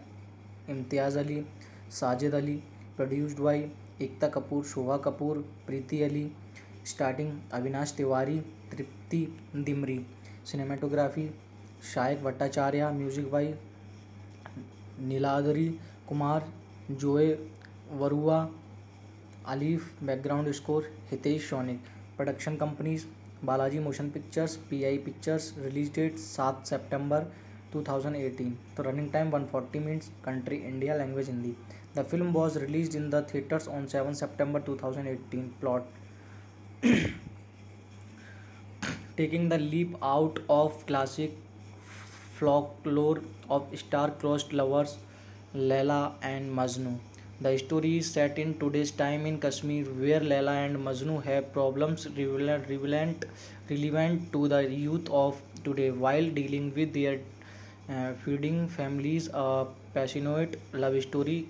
Imtiaz Ali, Sajid Ali, produced by Ekta Kapoor, Shobha Kapoor, Preeti Ali, starting Avinash Tiwari, Tripti Dimri. Cinematography Shayak Bhattacharya, music by Niladri Kumar, Joe Varua, Alif, background score Hitesh Sonik. Production companies Balaji Motion Pictures, PI Pictures. Release date 7 September 2018. The running time 140 minutes. Country India. Language Hindi. The film was released in the theaters on 7 September 2018. Plot: taking the leap out of classic folklore of star-crossed lovers Laila and Majnu. The story is set in today's time in Kashmir, where Laila and Majnu have problems relevant to the youth of today while dealing with their Feeding families, a passionate love story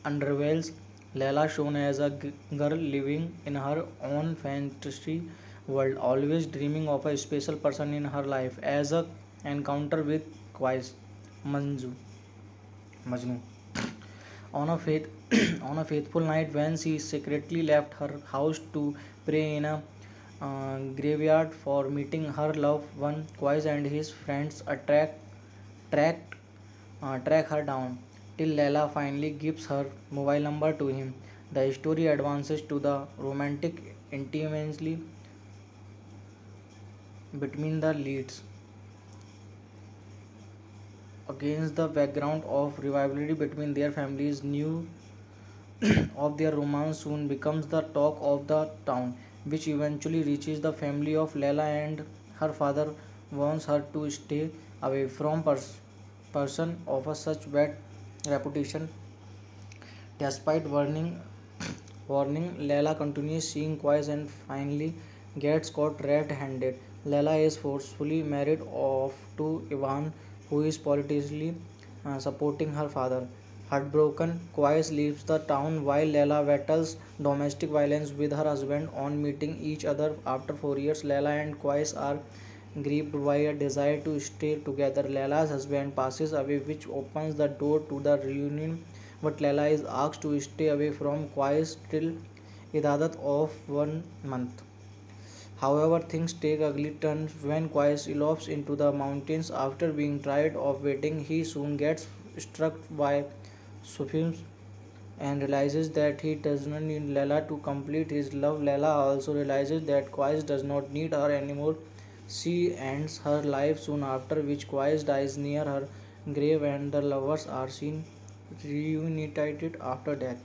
unravels. Layla, shown as a girl living in her own fantasy world, always dreaming of a special person in her life, as a encounter with Qais Manju, Majnu. On a faith, on a faithful night when she secretly left her house to pray in a graveyard for meeting her loved one, Qais and his friends tracked track her down till Leila finally gives her mobile number to him. The story advances to the romantic intimacy between the leads against the background of rivalry between their families. News of their romance soon becomes the talk of the town, which eventually reaches the family of Leila, and her father warns her to stay away from person of a such bad reputation. Despite warning, Leila continues seeing Quais and finally gets caught red-handed. Leila is forcefully married off to Ivan, who is politically supporting her father. Heartbroken, Quais leaves the town while Leila battles domestic violence with her husband. On meeting each other after 4 years, Leila and Quais are gripped by a desire to stay together. Leila's husband passes away, which opens the door to the reunion, but Leila is asked to stay away from Qais till Idadat of 1 month. However, things take ugly turns when Qais elopes into the mountains. After being tired of waiting, he soon gets struck by Sufism and realizes that he does not need Leila to complete his love. Leila also realizes that Qais does not need her anymore. She ends her life soon after, which Qais dies near her grave, and the lovers are seen reunited after death.